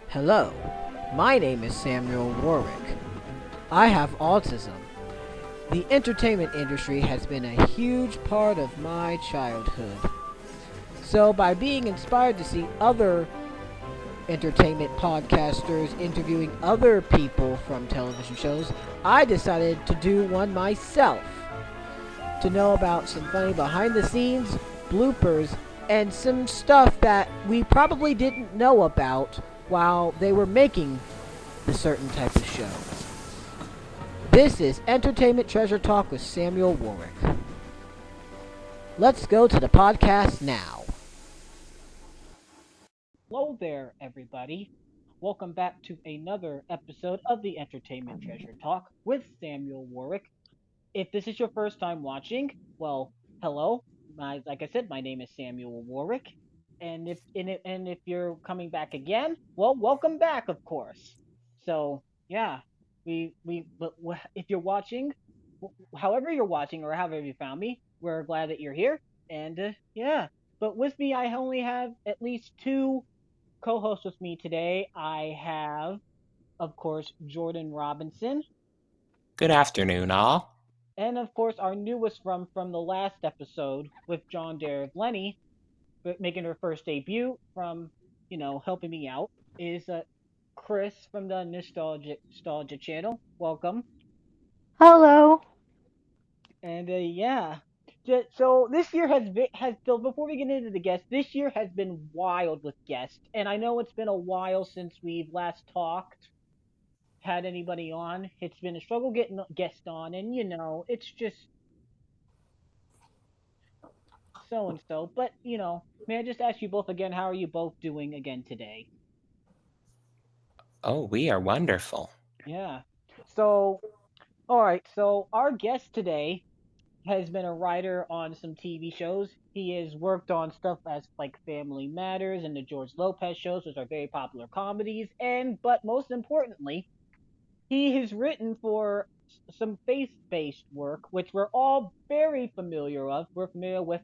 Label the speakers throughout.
Speaker 1: Hello, my name is Samuel Warwick. I have autism. The entertainment industry has been a huge part of my childhood. So, by being inspired to see other entertainment podcasters interviewing other people from television shows, I decided to do one myself. To know about some funny behind the scenes, bloopers, and some stuff that we probably didn't know about while they were making the certain type of show. This is Entertainment Treasure Talk with Samuel Warwick. Let's go to the podcast now. Hello there, everybody. Welcome back to another episode of the Entertainment Treasure Talk with Samuel Warwick. If this is your first time watching, well, hello. Like I said, my name is Samuel Warwick, and if you're coming back again, well, welcome back, of course. So yeah, if you're watching, however you're watching or however you found me, we're glad that you're here, and yeah. But with me, I only have at least two co-hosts with me today. I have, of course, Jordan Robinson.
Speaker 2: Good afternoon, all.
Speaker 1: And of course, our newest from the last episode with John Derek Lenny, making her first debut from, helping me out, is Kris from the Nostalgia channel. Welcome.
Speaker 3: Hello.
Speaker 1: And yeah, so this year has so before we get into the guests, this year has been wild with guests, and I know it's been a while since we've last talked, had anybody on. It's been a struggle getting guests on, and it's just so and so. But may I just ask you both again, how are you both doing again today?
Speaker 2: Oh, we are wonderful.
Speaker 1: Yeah. So, all right. So our guest today has been a writer on some TV shows. He has worked on stuff as like Family Matters and the George Lopez shows, which are very popular comedies. But most importantly, he has written for some faith-based work, which we're all very familiar of. We're familiar with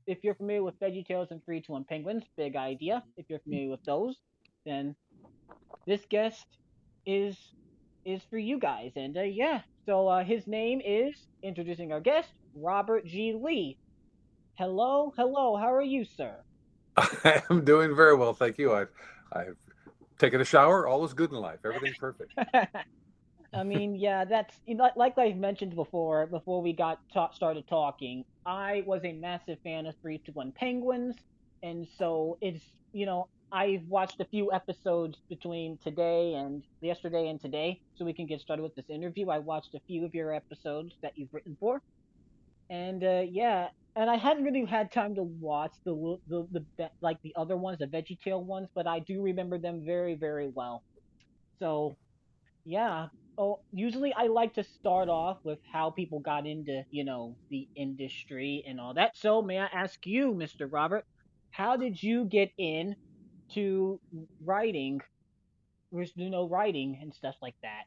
Speaker 1: if you're familiar with VeggieTales and 3-2-1 Penguins, big idea. If you're familiar with those, then this guest is is for you guys. And yeah, so his name is introducing our guest, Robert G. Lee. Hello, hello. How are you, sir?
Speaker 4: I am doing very well, thank you. I've taken a shower. All is good in life. Everything's perfect.
Speaker 1: I mean, yeah, that's like I mentioned before we got started talking. I was a massive fan of 3-2-1 Penguins, and so it's I've watched a few episodes between today and yesterday and today, so we can get started with this interview. I watched a few of your episodes that you've written for, and yeah, and I hadn't really had time to watch like the other ones, the VeggieTale ones, but I do remember them very very well. So yeah. Oh, usually I like to start off with how people got into, the industry and all that. So may I ask you, Mr. Robert, how did you get in to writing, writing and stuff like that?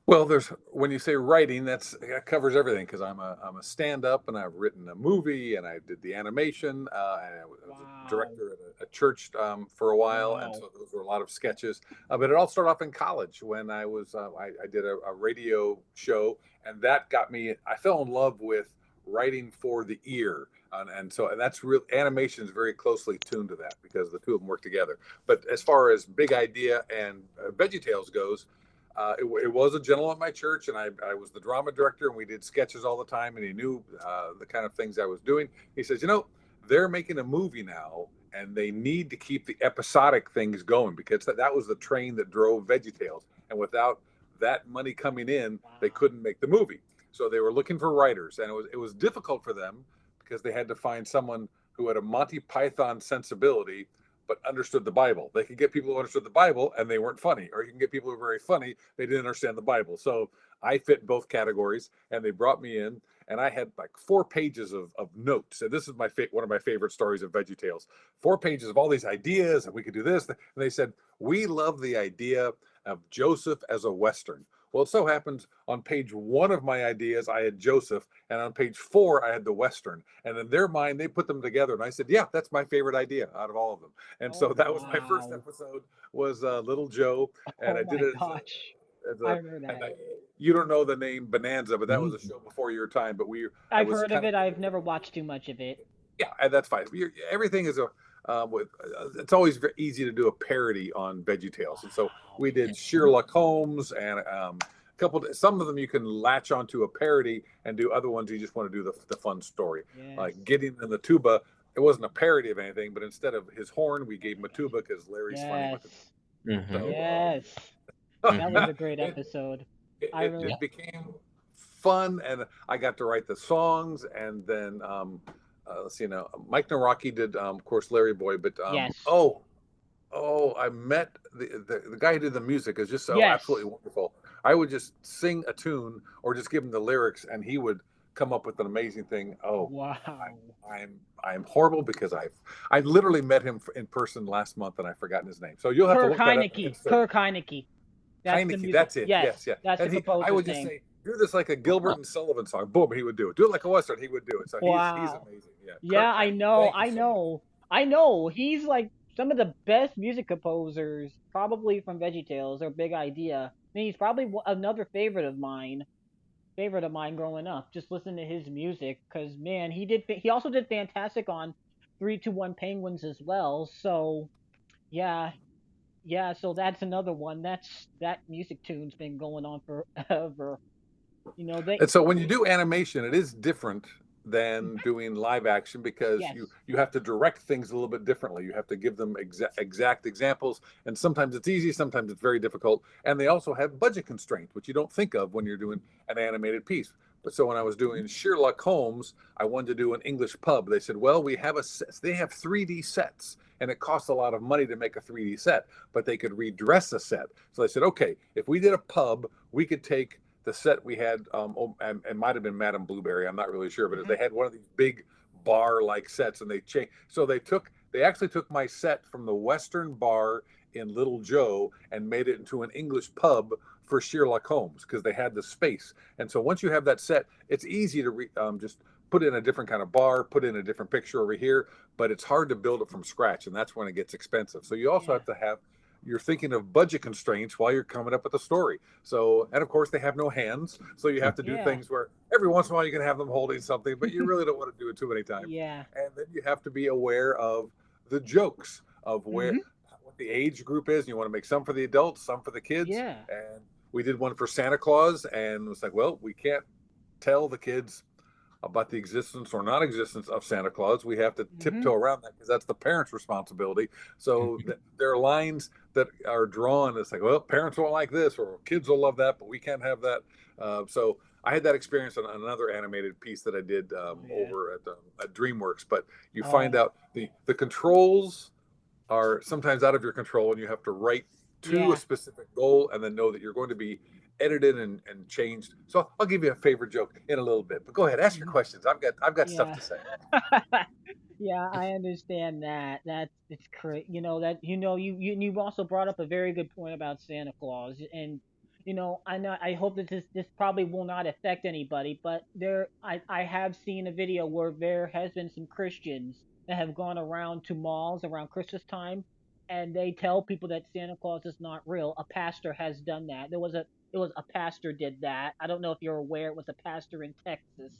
Speaker 4: Well, when you say writing, that covers everything because I'm a stand-up and I've written a movie and I did the animation and I was a
Speaker 1: Wow.
Speaker 4: director at a church for a while, and
Speaker 1: Wow.
Speaker 4: so those were a lot of sketches. But it all started off in college when I did a radio show, and that got me. I fell in love with writing for the ear. And that's real. Animation is very closely tuned to that because the two of them work together. But as far as big idea and VeggieTales goes, it was a gentleman at my church, and I was the drama director, and we did sketches all the time, and he knew the kind of things I was doing. He says, they're making a movie now, and they need to keep the episodic things going because that was the train that drove VeggieTales, and without that money coming in, they
Speaker 1: Wow.
Speaker 4: couldn't make the movie. So they were looking for writers, and it was difficult for them because they had to find someone who had a Monty Python sensibility but understood the Bible. They could get people who understood the Bible and they weren't funny, or you can get people who are very funny, they didn't understand the Bible. So I fit both categories, and they brought me in, and I had like 4 pages of notes. And this is one of my favorite stories of VeggieTales. 4 pages of all these ideas, and we could do this. And they said, we love the idea of Joseph as a Western. Well, it so happens on page one of my ideas, I had Joseph, and on page four, I had the Western. And in their mind, they put them together. And I said, yeah, that's my favorite idea out of all of them. And
Speaker 1: Oh
Speaker 4: so that was my first
Speaker 1: wow.
Speaker 4: episode was Little Joe. And
Speaker 1: Oh
Speaker 4: I did
Speaker 1: my
Speaker 4: it
Speaker 1: gosh.
Speaker 4: as
Speaker 1: I
Speaker 4: a
Speaker 1: remember
Speaker 4: and
Speaker 1: that.
Speaker 4: you don't know the name Bonanza, but that was a show before your time. But I
Speaker 1: I've
Speaker 4: was
Speaker 1: heard of
Speaker 4: kind of
Speaker 1: it. I've never watched too much of it.
Speaker 4: yeah, and that's fine. Everything is a with it's always very easy to do a parody on VeggieTales, and so
Speaker 1: Wow.
Speaker 4: we did
Speaker 1: Yes.
Speaker 4: Sherlock Holmes and some of them you can latch onto a parody and do other ones you just want to do the fun story,
Speaker 1: Yes.
Speaker 4: like Gideon and the tuba. It wasn't a parody of anything, but instead of his horn, we
Speaker 1: Oh
Speaker 4: gave
Speaker 1: my
Speaker 4: him a
Speaker 1: gosh.
Speaker 4: tuba because Larry's funny with it.
Speaker 1: Yes.
Speaker 2: Mm-hmm.
Speaker 4: So
Speaker 1: Yes. That was
Speaker 2: Mm-hmm.
Speaker 1: a great
Speaker 4: it,
Speaker 1: episode.
Speaker 4: it,
Speaker 1: I
Speaker 4: it
Speaker 1: really.
Speaker 2: Yeah.
Speaker 4: it became fun, and I got to write the songs, and then let's see now, Mike Naraki did, of course, Larry Boy, but
Speaker 1: Yes.
Speaker 4: I met the guy who did the music is just so
Speaker 1: Yes.
Speaker 4: absolutely wonderful. I would just sing a tune or just give him the lyrics, and he would come up with an amazing thing. Oh,
Speaker 1: Wow.
Speaker 4: I'm horrible because I literally met him in person last month, and I've forgotten his name. So you'll have to
Speaker 1: Kirk
Speaker 4: look that up and
Speaker 1: Heineke.
Speaker 4: insert it.
Speaker 1: Kirk Heineke. That's the
Speaker 4: Heineke,
Speaker 1: music.
Speaker 4: that's it. Yes,
Speaker 1: Yes.
Speaker 4: yeah.
Speaker 1: That's the
Speaker 4: And I
Speaker 1: composer's
Speaker 4: would just
Speaker 1: name.
Speaker 4: say, do this like a Gilbert and Sullivan song. Boom, he would do it. Do it like a Western, he would do it. So he's
Speaker 1: Wow.
Speaker 4: amazing. Yeah,
Speaker 1: Yeah,
Speaker 4: Kirk
Speaker 1: I
Speaker 4: Heineke.
Speaker 1: know.
Speaker 4: Thank you
Speaker 1: I
Speaker 4: so much.
Speaker 1: know. I know. He's like some of the best music composers, probably from VeggieTales or Big Idea. I mean, he's probably another favorite of mine. Favorite of mine growing up. Just listen to his music, because man, he did. He also did fantastic on 3-2-1 Penguins as well. So yeah, yeah. So that's another one. That music tune's been going on forever. You know they.
Speaker 4: And so when you do animation, it is different than doing live action because
Speaker 1: Yes.
Speaker 4: you have to direct things a little bit differently. You have to give them exact examples, and sometimes it's easy, sometimes it's very difficult. And they also have budget constraints, which you don't think of when you're doing an animated piece. But so when I was doing Sherlock Holmes, I wanted to do an English pub. They said, "Well, we have they have 3D sets, and it costs a lot of money to make a 3D set, but they could redress a set." So they said, "Okay, if we did a pub, we could take the set we had, and it might have been Madame Blueberry. I'm not really sure, but
Speaker 1: Hmm.
Speaker 4: they had one of these big bar-like sets, and they changed. So they actually took my set from the Western bar in Little Joe and made it into an English pub for Sherlock Holmes because they had the space. And so once you have that set, it's easy to just put in a different kind of bar, put in a different picture over here, but it's hard to build it from scratch, and that's when it gets expensive. So you also
Speaker 1: Yeah.
Speaker 4: have to have you're thinking of budget constraints while you're coming up with a story. So, and of course, they have no hands. So you have to do
Speaker 1: Yeah.
Speaker 4: things where every once in a while you can have them holding something, but you really don't want to do it too many times.
Speaker 1: Yeah.
Speaker 4: And then you have to be aware of the jokes of
Speaker 1: Hmm.
Speaker 4: what the age group is. You want to make some for the adults, some for the kids.
Speaker 1: Yeah.
Speaker 4: And we did one for Santa Claus, and it's like, well, we can't tell the kids about the existence or non-existence of Santa Claus. We have to
Speaker 1: Hmm.
Speaker 4: tiptoe around that because that's the parents' responsibility. So there are lines that are drawn. It's like, well, parents won't like this, or kids will love that, but we can't have that. So I had that experience on another animated piece that I did
Speaker 1: Oh yeah.
Speaker 4: over at DreamWorks. But you find
Speaker 1: Oh
Speaker 4: out the controls are sometimes out of your control, and you have to write to a
Speaker 1: yeah.
Speaker 4: specific goal and then know that you're going to be edited and changed. So I'll give you a favorite joke in a little bit. But go ahead, ask your
Speaker 1: Mhm.
Speaker 4: questions. I've got stuff
Speaker 1: Yeah.
Speaker 4: to say.
Speaker 1: Yeah, I understand that. That's it's crazy. You also brought up a very good point about Santa Claus, and I hope that this probably will not affect anybody, but I have seen a video where there has been some Christians that have gone around to malls around Christmas time, and they tell people that Santa Claus is not real. A pastor has done that. It was a pastor did that. I don't know if you're aware. It was a pastor in Texas.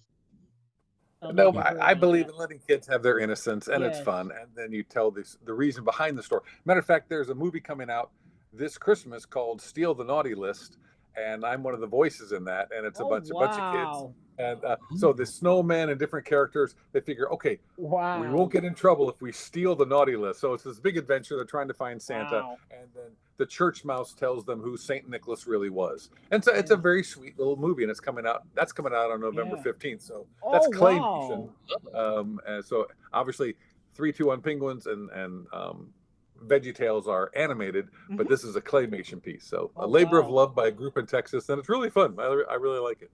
Speaker 1: I don't know if
Speaker 4: No,
Speaker 1: you heard
Speaker 4: I
Speaker 1: about
Speaker 4: believe
Speaker 1: that.
Speaker 4: in letting kids have their innocence, and it's
Speaker 1: Yes.
Speaker 4: fun. And then you tell the reason behind the story. Matter of fact, there's a movie coming out this Christmas called "Steal the Naughty List," and I'm one of the voices in that. And it's a
Speaker 1: Oh
Speaker 4: bunch of kids,
Speaker 1: wow.
Speaker 4: and so the snowman and different characters. They figure, okay, we won't
Speaker 1: Wow.
Speaker 4: get in trouble if we steal the naughty list. So it's this big adventure. They're trying to find Santa,
Speaker 1: Wow.
Speaker 4: and then the church mouse tells them who Saint Nicholas really was. And so it's a
Speaker 1: Yeah.
Speaker 4: very sweet little movie, and it's coming out. That's coming out on November
Speaker 1: Yeah.
Speaker 4: 15th. So
Speaker 1: Oh
Speaker 4: that's claymation.
Speaker 1: wow.
Speaker 4: And so obviously, 3-2-1 Penguins and VeggieTales are animated, but
Speaker 1: Hmm.
Speaker 4: this is a claymation piece. So a
Speaker 1: Oh
Speaker 4: labor of
Speaker 1: wow.
Speaker 4: love by a group in Texas, and it's really fun. I really like it.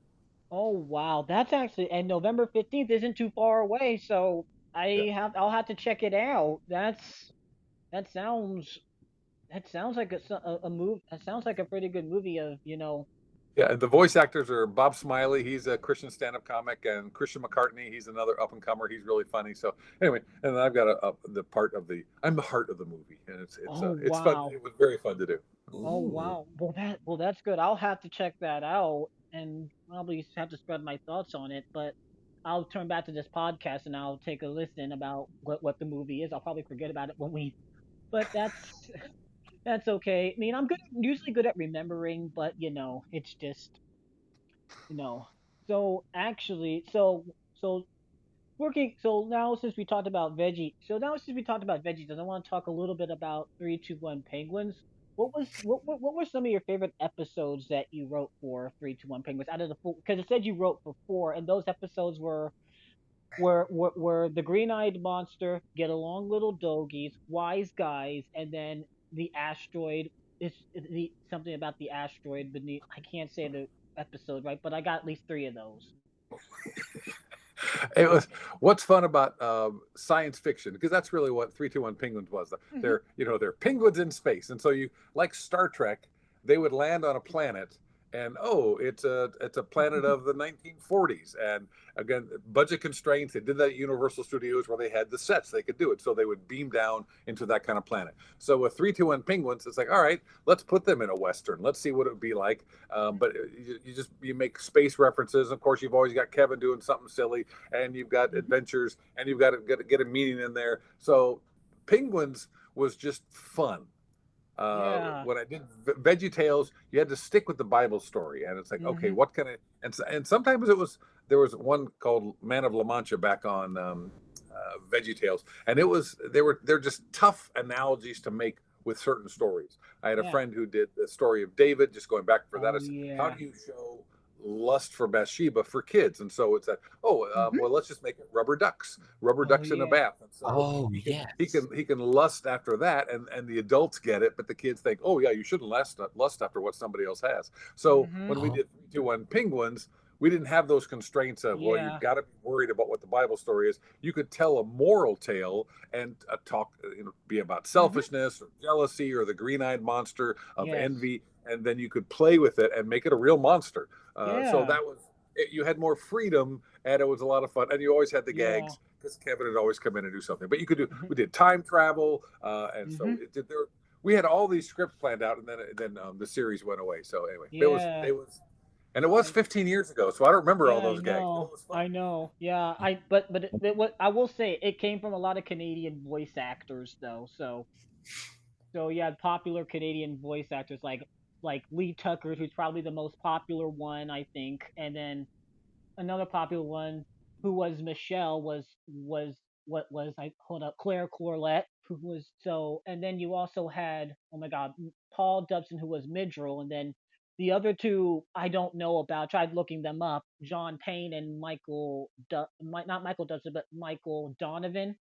Speaker 1: Oh wow. That's actually, and November 15th isn't too far away, so
Speaker 4: Yeah.
Speaker 1: I'll have to check it out. That sounds that sounds like a move. That sounds like a pretty good movie of.
Speaker 4: Yeah, and the voice actors are Bob Smiley. He's a Christian stand-up comic, and Christian McCartney. He's another up-and-comer. He's really funny. So anyway, and then I've got the part of the I'm the heart of the movie, and
Speaker 1: Oh
Speaker 4: it's fun.
Speaker 1: wow.
Speaker 4: It was very fun to do.
Speaker 1: Oh
Speaker 2: Ooh.
Speaker 1: wow. Well that's good. I'll have to check that out and probably have to spread my thoughts on it, but I'll turn back to this podcast and I'll take a listen about what the movie is. I'll probably forget about it when we but that's okay. I mean, I'm usually good at remembering, but it's just, you know. So actually, so working. So now since we talked about veggies, I want to talk a little bit about 3, 2, 1 Penguins. What were some of your favorite episodes that you wrote for 3, 2, 1 Penguins out of the four? Because it said you wrote for four, and those episodes were the green-eyed monster, get along little dogies, wise guys, and then the asteroid is the something about the asteroid beneath. I can't say the episode right, but I got at least three of those.
Speaker 4: It was what's fun about science fiction because that's really what 321 Penguins was.
Speaker 1: Hmm.
Speaker 4: They're penguins in space, and so you like Star Trek, they would land on a planet, and oh, it's a planet of the 1940s, and again, budget constraints. They did that at Universal Studios where they had the sets they could do it, so they would beam down into that kind of planet. So with 321 Penguins, it's like all right, let's put them in a western. Let's see what it would be like. But you make space references. Of course, you've always got Kevin doing something silly, and you've got
Speaker 1: Hmm.
Speaker 4: adventures, and you've got to get a meeting in there. So Penguins was just fun.
Speaker 1: Yeah.
Speaker 4: When I did Veggie Tales, you had to stick with the Bible story, and it's like, okay,
Speaker 1: Hmm.
Speaker 4: what can I? And sometimes it was there was one called Man of La Mancha back on Veggie Tales, and they're just tough analogies to make with certain stories. I had a
Speaker 1: Yeah.
Speaker 4: friend who did the story of David, just going back for that. I
Speaker 1: Oh
Speaker 4: said, how
Speaker 1: yeah.
Speaker 4: do you show lust for Bathsheba for kids? And so it's that,
Speaker 1: Hmm.
Speaker 4: well, let's just make it rubber
Speaker 1: Oh
Speaker 4: ducks in a
Speaker 1: yeah.
Speaker 4: bath. And so
Speaker 2: Oh, yes.
Speaker 4: he can lust after that, and the adults get it, but the kids think, oh yeah, you shouldn't lust after what somebody else has. So
Speaker 1: Hmm.
Speaker 4: when we
Speaker 2: Oh,
Speaker 4: did 321 Penguins, we didn't have those constraints of, well, you've
Speaker 1: Yeah.
Speaker 4: got to be worried about what the Bible story is. You could tell a moral tale and talk, be about
Speaker 1: Hmm.
Speaker 4: selfishness or jealousy or the green-eyed monster of
Speaker 1: Yes.
Speaker 4: envy, and then you could play with it and make it a real monster. So
Speaker 1: Yeah.
Speaker 4: that was you had more freedom, and it was a lot of fun. And you always had the
Speaker 1: Yeah.
Speaker 4: gags because Kevin would always come in and do something. But you could do
Speaker 1: Hmm.
Speaker 4: we did time travel, and so
Speaker 1: Hmm.
Speaker 4: it did there. We had all these scripts planned out, and then the series went away. So anyway,
Speaker 1: Yeah.
Speaker 4: and it was
Speaker 1: I
Speaker 4: 15 years ago, so I don't remember all
Speaker 1: Yeah, I
Speaker 4: those gags, but it
Speaker 1: know.
Speaker 4: was fun.
Speaker 1: I know. Yeah, what I will say, it came from a lot of Canadian voice actors though. So you had popular Canadian voice actors like Lee Tucker, who's probably the most popular one, I think, and then another popular one who was Michelle was what was I hold up Claire Corlett, who was so, and then you also had, oh my God, Paul Dubson, who was Midrill, and then the other two I don't know about. Tried looking them up. John Payne and not Michael Dubson, but Michael Donovan.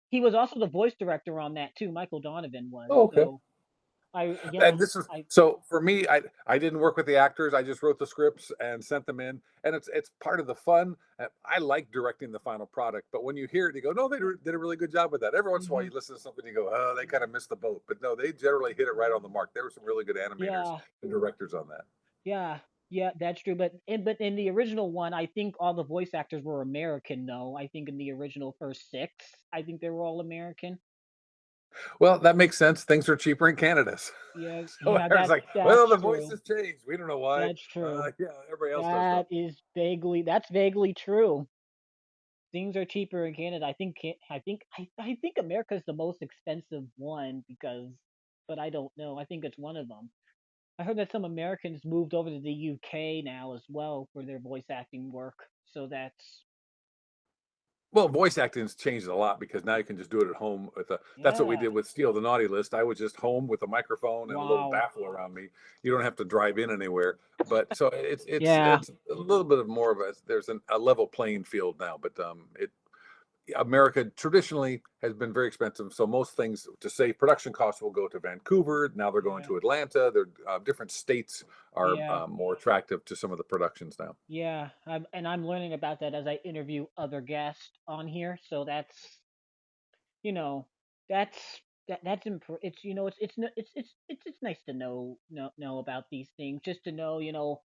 Speaker 1: He was also the voice director on that too. Michael Donovan was.
Speaker 4: Oh, okay.
Speaker 1: So I
Speaker 4: And
Speaker 1: again
Speaker 4: this is
Speaker 1: I
Speaker 4: so for me. I didn't work with the actors. I just wrote the scripts and sent them in, and it's part of the fun. I like directing the final product, but when you hear it, you go, "No, did a really good job with that." Every once in a while,
Speaker 1: hmm
Speaker 4: you listen to something, you go, "Oh, they kind of missed the boat," but no, they generally hit it right on the mark. There were some really good animators
Speaker 1: yeah.
Speaker 4: and directors on that.
Speaker 1: Yeah, yeah, that's true. But in the original one, I think all the voice actors were American. Though I think in the original first six, I think they were all American.
Speaker 4: Well, that makes sense. Things are cheaper in Canada,
Speaker 1: Yeah,
Speaker 4: so
Speaker 1: yeah,
Speaker 4: I was like,
Speaker 1: that's
Speaker 4: "Well, the
Speaker 1: true.
Speaker 4: voices changed. We don't know why."
Speaker 1: That's true.
Speaker 4: Yeah, everybody else does though.
Speaker 1: That's vaguely true. Things are cheaper in Canada. I think America's the most expensive one but I don't know. I think it's one of them. I heard that some Americans moved over to the UK now as well for their voice acting work. So
Speaker 4: Well, voice acting's changed a lot because now you can just do it at home with a that's what we
Speaker 1: yeah.
Speaker 4: did with Steal the Naughty List. I was just home with a microphone and a little
Speaker 1: Wow.
Speaker 4: baffle around me. You don't have to drive in anywhere. But so
Speaker 1: Yeah.
Speaker 4: it's a little bit of more of a level playing field now. But it America traditionally has been very expensive. So most things to save production costs will go to Vancouver. Now they're going
Speaker 1: Yeah.
Speaker 4: to Atlanta. They're different states are
Speaker 1: Yeah.
Speaker 4: more attractive to some of the productions now.
Speaker 1: Yeah. I'm learning about that as I interview other guests on here. So you know, that's that's it's it's nice to know about these things, just to know,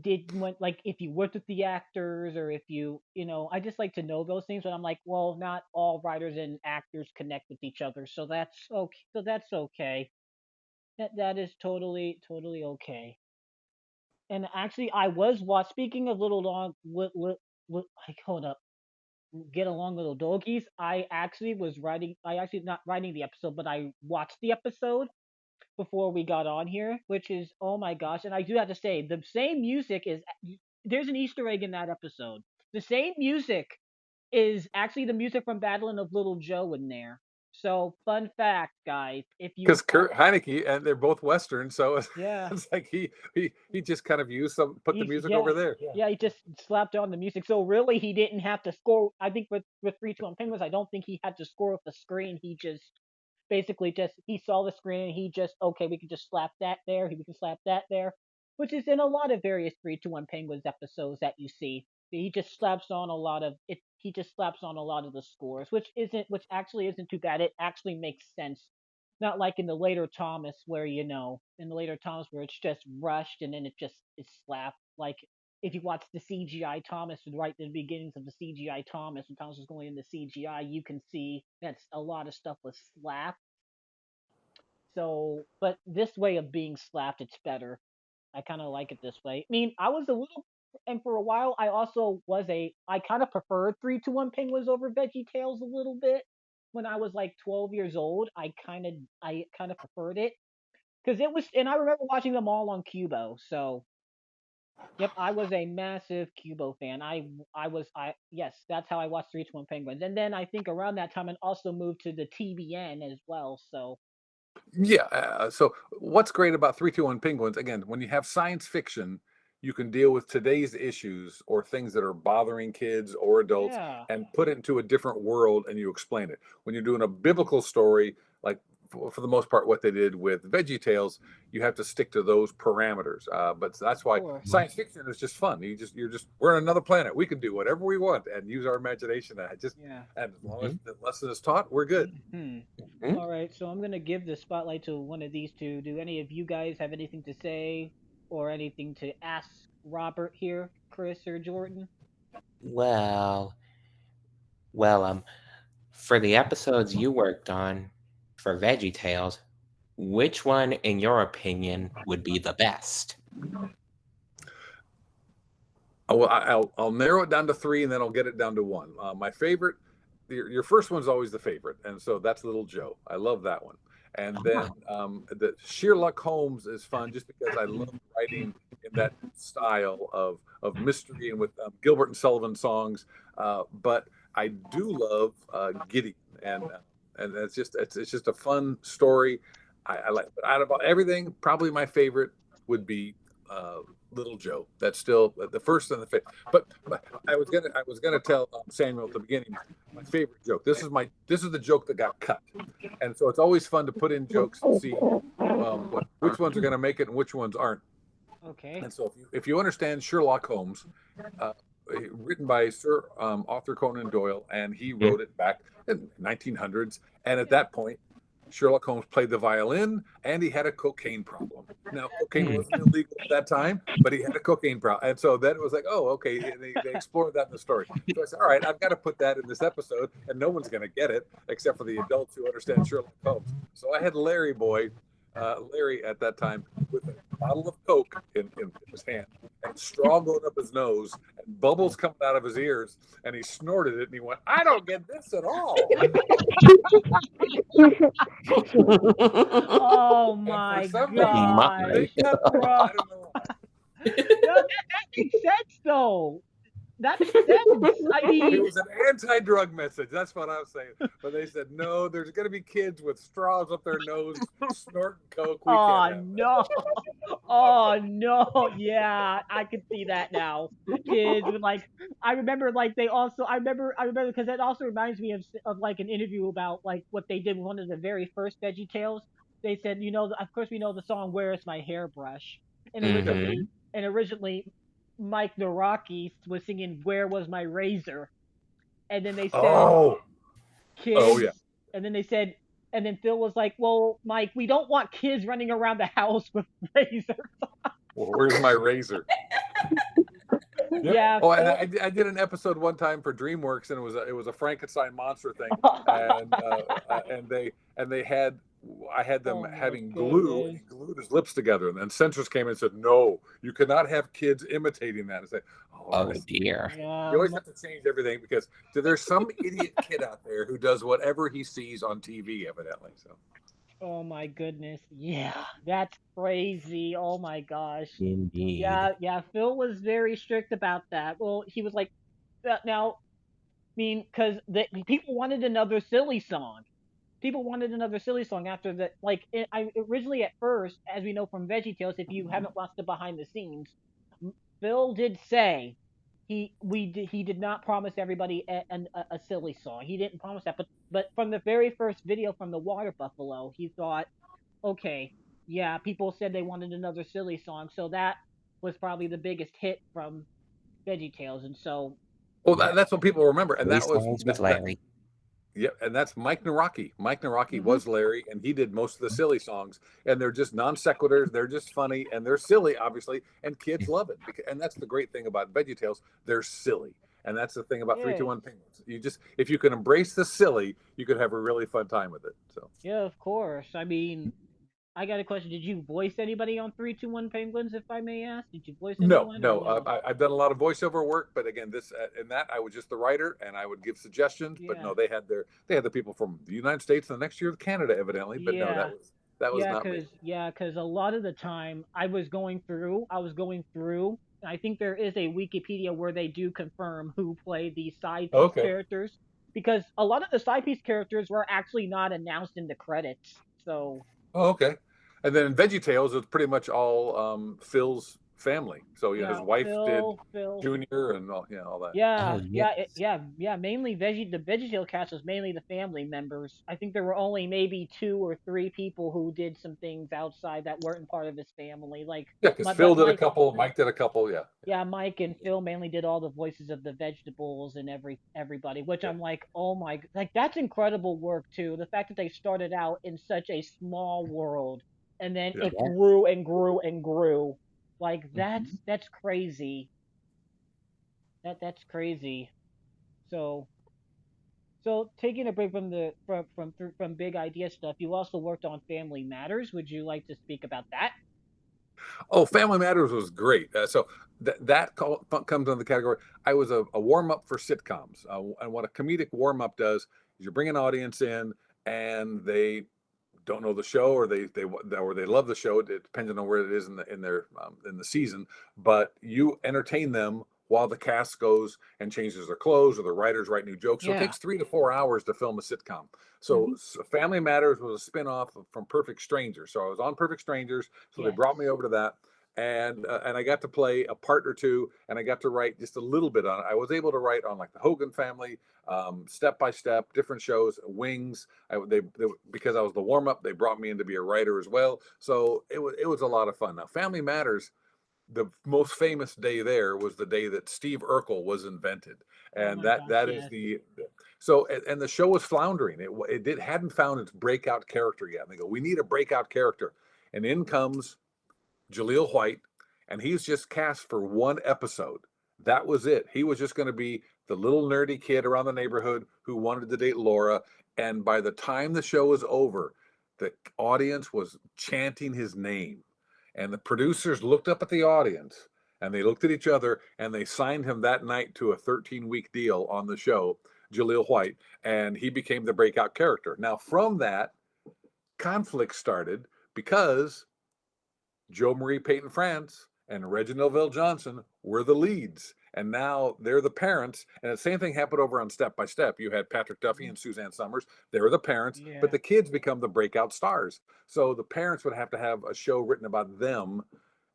Speaker 1: did when like if you worked with the actors, or if I just like to know those things. But I'm like, well, not all writers and actors connect with each other, so that's okay. That is totally okay. And actually, I was speaking of little dog, like, hold up, get along, little doggies. I actually not writing the episode, but I watched the episode before we got on here, which is, oh my gosh. And I do have to say, the same music is, there's an Easter egg in that episode. The same music is actually the music from Battling of Little Joe in there. So, fun fact, guys, if you
Speaker 4: Because Kurt Heineke, and they're both Western, so it's,
Speaker 1: yeah,
Speaker 4: it's like he just kind of put the
Speaker 1: he's
Speaker 4: music
Speaker 1: yeah,
Speaker 4: over there.
Speaker 1: yeah, he just slapped on the music. So really, he didn't have to score. I think with 3-2 on Penguins, I don't think he had to score with the screen. He just basically just he saw the screen, and he just, okay, we can just slap that there. We can slap that there, which is in a lot of various 3-2 on Penguins episodes that you see. He just slaps on a lot of it. He just slaps on a lot of the scores, which actually isn't too bad. It actually makes sense. Not like in the later Thomas, where in the later Thomas where it's just rushed and then it just is slapped. Like, if you watch the CGI Thomas, right at the beginnings of the CGI Thomas, when Thomas was going into CGI, you can see that's a lot of stuff was slapped. So, but this way of being slapped, it's better. I kind of like it this way. I mean, I was a little, and for a while, I kind of preferred 3-2-1 Penguins over Veggie Tales a little bit. When I was like 12 years old, I kind of preferred it because it was, and I remember watching them all on Cubo. So, yep, I was a massive Cubo fan. Yes, that's how I watched 3-2-1 Penguins. And then I think around that time, it also moved to the TBN as well. So,
Speaker 4: Yeah. So what's great about 321 Penguins, again, when you have science fiction, you can deal with today's issues or things that are bothering kids or adults
Speaker 1: yeah,
Speaker 4: and put it into a different world and you explain it. When you're doing a biblical story, like for the most part, what they did with Veggie Tales, you have to stick to those parameters. But that's
Speaker 1: of
Speaker 4: why
Speaker 1: course.
Speaker 4: science fiction is just fun. We're on another planet. We can do whatever we want and use our imagination.
Speaker 1: Yeah.
Speaker 4: And as long as
Speaker 2: Mhm.
Speaker 4: the lesson is taught, we're good.
Speaker 1: Hmm.
Speaker 2: Mhm.
Speaker 1: All right, so I'm gonna give the spotlight to one of these two. Do any of you guys have anything to say or anything to ask Robert here, Chris or Jordan?
Speaker 2: Well, well, for the episodes you worked on for VeggieTales, which one, in your opinion, would be the best?
Speaker 4: Well, I'll narrow it down to three, and then I'll get it down to one. My favorite, your first one's always the favorite, and so that's Little Joe. I love that one. And then
Speaker 2: Ah,
Speaker 4: the Sherlock Holmes is fun, just because I love writing in that style of mystery and with Gilbert and Sullivan songs. But I do love Gideon, and it's just a fun story. I like, out of everything, probably my favorite would be uh, Little Joe. That's still the first and the fifth. But I was gonna tell Samuel at the beginning my favorite joke. This is the joke that got cut, and so it's always fun to put in jokes and see which ones are gonna make it and which ones aren't.
Speaker 1: Okay.
Speaker 4: And so if you understand Sherlock Holmes, uh, written by Sir Arthur Conan Doyle, and he
Speaker 2: mhm.
Speaker 4: wrote it back in 1900s. And at
Speaker 1: Yeah.
Speaker 4: that point, Sherlock Holmes played the violin, and he had a cocaine problem. Now, cocaine
Speaker 2: Mm.
Speaker 4: wasn't illegal at that time, but he had a cocaine problem, and so then it was like, oh, okay. And they explored that in the story. So I said, all right, I've got to put that in this episode, and no one's going to get it except for the adults who understand Sherlock Holmes. So I had Larry at that time, with a bottle of Coke in his hand, and straw going up his nose, and bubbles coming out of his ears, and he snorted it, and he went, "I don't get this at all."
Speaker 1: Oh
Speaker 4: And for
Speaker 1: my
Speaker 4: some reason,
Speaker 1: gosh,
Speaker 2: My.
Speaker 4: they cut that.
Speaker 1: bro.
Speaker 4: I don't know why.
Speaker 1: No, that makes sense though. That makes sense. I
Speaker 4: It
Speaker 1: mean,
Speaker 4: was an anti-drug message. That's what I was saying. But they said, no, there's going to be kids with straws up their nose snorting Coke. We can't
Speaker 1: oh
Speaker 4: have that.
Speaker 1: no. Oh no. Yeah, I can see that now. Kids with like, I remember like they also I remember because that also reminds me of like an interview about like what they did with one of the very first Veggie Tales. They said, of course we know the song "Where's My Hairbrush," and
Speaker 2: Mhm.
Speaker 1: originally Mike the Rocky was singing "Where Was My Razor," and then they said
Speaker 4: Oh, oh
Speaker 1: kids,
Speaker 4: yeah.
Speaker 1: and then they said And then Phil was like, "Well, Mike, we don't want kids running around the house with razors."
Speaker 4: Well, where's my razor? Yep.
Speaker 1: Yeah,
Speaker 4: Oh, and
Speaker 1: Phil.
Speaker 4: I did an episode one time for DreamWorks, and it was a Frankenstein monster thing, and they had I had them
Speaker 1: Oh my
Speaker 4: having glue, and
Speaker 1: goodness.
Speaker 4: he glued his lips together, and then censors came in and said, "No, you cannot have kids imitating that." And say, "Oh,
Speaker 2: Oh
Speaker 4: this."
Speaker 2: dear.
Speaker 4: You
Speaker 1: Yeah.
Speaker 4: always have to change everything because there's some idiot kid out there who does whatever he sees on TV, evidently. So.
Speaker 1: Oh my goodness. Yeah, that's crazy. Oh my gosh.
Speaker 2: Indeed.
Speaker 1: Yeah. Phil was very strict about that. Well, he was like, now, I mean, because the people wanted another silly song. People wanted another silly song after that. Like, I originally at first, as we know from VeggieTales, if you haven't watched the behind the scenes, Phil did say he did not promise everybody a silly song. He didn't promise that, but from the very first video from the Water Buffalo, he thought, okay, yeah, people said they wanted another silly song, so that was probably the biggest hit from VeggieTales, and so
Speaker 4: Well, that's what people remember, and
Speaker 2: Three
Speaker 4: that was
Speaker 2: songs with
Speaker 4: that.
Speaker 2: Larry.
Speaker 4: Yeah, and that's Mike Nawrocki. Mike Nawrocki
Speaker 1: hmm
Speaker 4: was Larry, and he did most of the silly songs. And they're just non sequiturs. They're just funny, and they're silly, obviously, and kids love it. And that's the great thing about VeggieTales. They're silly, and that's the thing about Three, Two,
Speaker 1: yes,
Speaker 4: One Penguins. You just if you can embrace the silly, you could have a really fun time with it. So.
Speaker 1: yeah, of course. I mean, I got a question. Did you voice anybody on 321 Penguins, if I may ask? Did you voice
Speaker 4: No,
Speaker 1: anyone or
Speaker 4: no.
Speaker 1: no?
Speaker 4: I've done a lot of voiceover work, but again, this in that I was just the writer, and I would give suggestions. But
Speaker 1: Yeah,
Speaker 4: no, they had the people from the United States and the next year Canada, evidently. But no,
Speaker 1: yeah,
Speaker 4: that was not me.
Speaker 1: yeah, cause a lot of the time I was going through. I think there is a Wikipedia where they do confirm who played the side piece
Speaker 4: Okay.
Speaker 1: characters, because a lot of the side piece characters were actually not announced in the credits. So
Speaker 4: Oh, okay. And then in VeggieTales, it's pretty much all Phil's family. So you know, his
Speaker 1: yeah,
Speaker 4: wife did
Speaker 1: Phil.
Speaker 4: Junior and all, all that.
Speaker 2: Oh yes.
Speaker 1: Yeah. Mainly the VeggieTale cast was mainly the family members. I think there were only maybe two or three people who did some things outside that weren't part of his family. Like
Speaker 4: Yeah, because
Speaker 1: my,
Speaker 4: Phil
Speaker 1: but
Speaker 4: did a
Speaker 1: Mike,
Speaker 4: couple, Mike did a couple. Yeah,
Speaker 1: yeah, Mike and Phil mainly did all the voices of the vegetables and everybody. Which
Speaker 4: yeah,
Speaker 1: I'm like, oh my, like that's incredible work too. The fact that they started out in such a small world and then
Speaker 4: yeah.
Speaker 1: it
Speaker 2: Yes.
Speaker 1: grew and grew and grew. Like
Speaker 2: Mhm.
Speaker 1: that's crazy. That's crazy. So So taking a break from the from big idea stuff, you also worked on Family Matters. Would you like to speak about that?
Speaker 4: Oh, Family Matters was great. So comes under the category. I was a warm up for sitcoms, and what a comedic warm up does is you bring an audience in, and they don't know the show, or they love the show. It depends on where it is in their in the season. But you entertain them while the cast goes and changes their clothes, or the writers write new jokes. So it
Speaker 1: Yeah.
Speaker 4: takes 3 to 4 hours to film a sitcom. So,
Speaker 1: hmm
Speaker 4: Family Matters was a spinoff from Perfect Strangers. So I was on Perfect Strangers. So they
Speaker 1: Yes.
Speaker 4: brought me over to that. And I got to play a part or two, and I got to write just a little bit on it. I was able to write on like the Hogan Family, Step by Step, different shows, Wings. Because I was the warm up, they brought me in to be a writer as well. So it was a lot of fun. Now, Family Matters, the most famous day there was the day that Steve Urkel was invented,
Speaker 1: Oh
Speaker 4: and
Speaker 1: my gosh,
Speaker 4: that is
Speaker 1: yes.
Speaker 4: the so and the show was floundering. It hadn't found its breakout character yet. And they go, we need a breakout character, and in comes Jaleel White, and he's just cast for one episode. That was it. He was just going to be the little nerdy kid around the neighborhood who wanted to date Laura. And by the time the show was over, the audience was chanting his name. And the producers looked up at the audience, and they looked at each other, and they signed him that night to a 13-week deal on the show, Jaleel White, and he became the breakout character. Now, from that, conflict started because Joe Marie Peyton France and Reginald VelJohnson were the leads. And now they're the parents. And the same thing happened over on Step by Step. You had Patrick Duffy
Speaker 1: Mhm.
Speaker 4: and Suzanne Summers. They were the parents, but
Speaker 1: Yeah.
Speaker 4: the kids become the breakout stars. So the parents would have to have a show written about them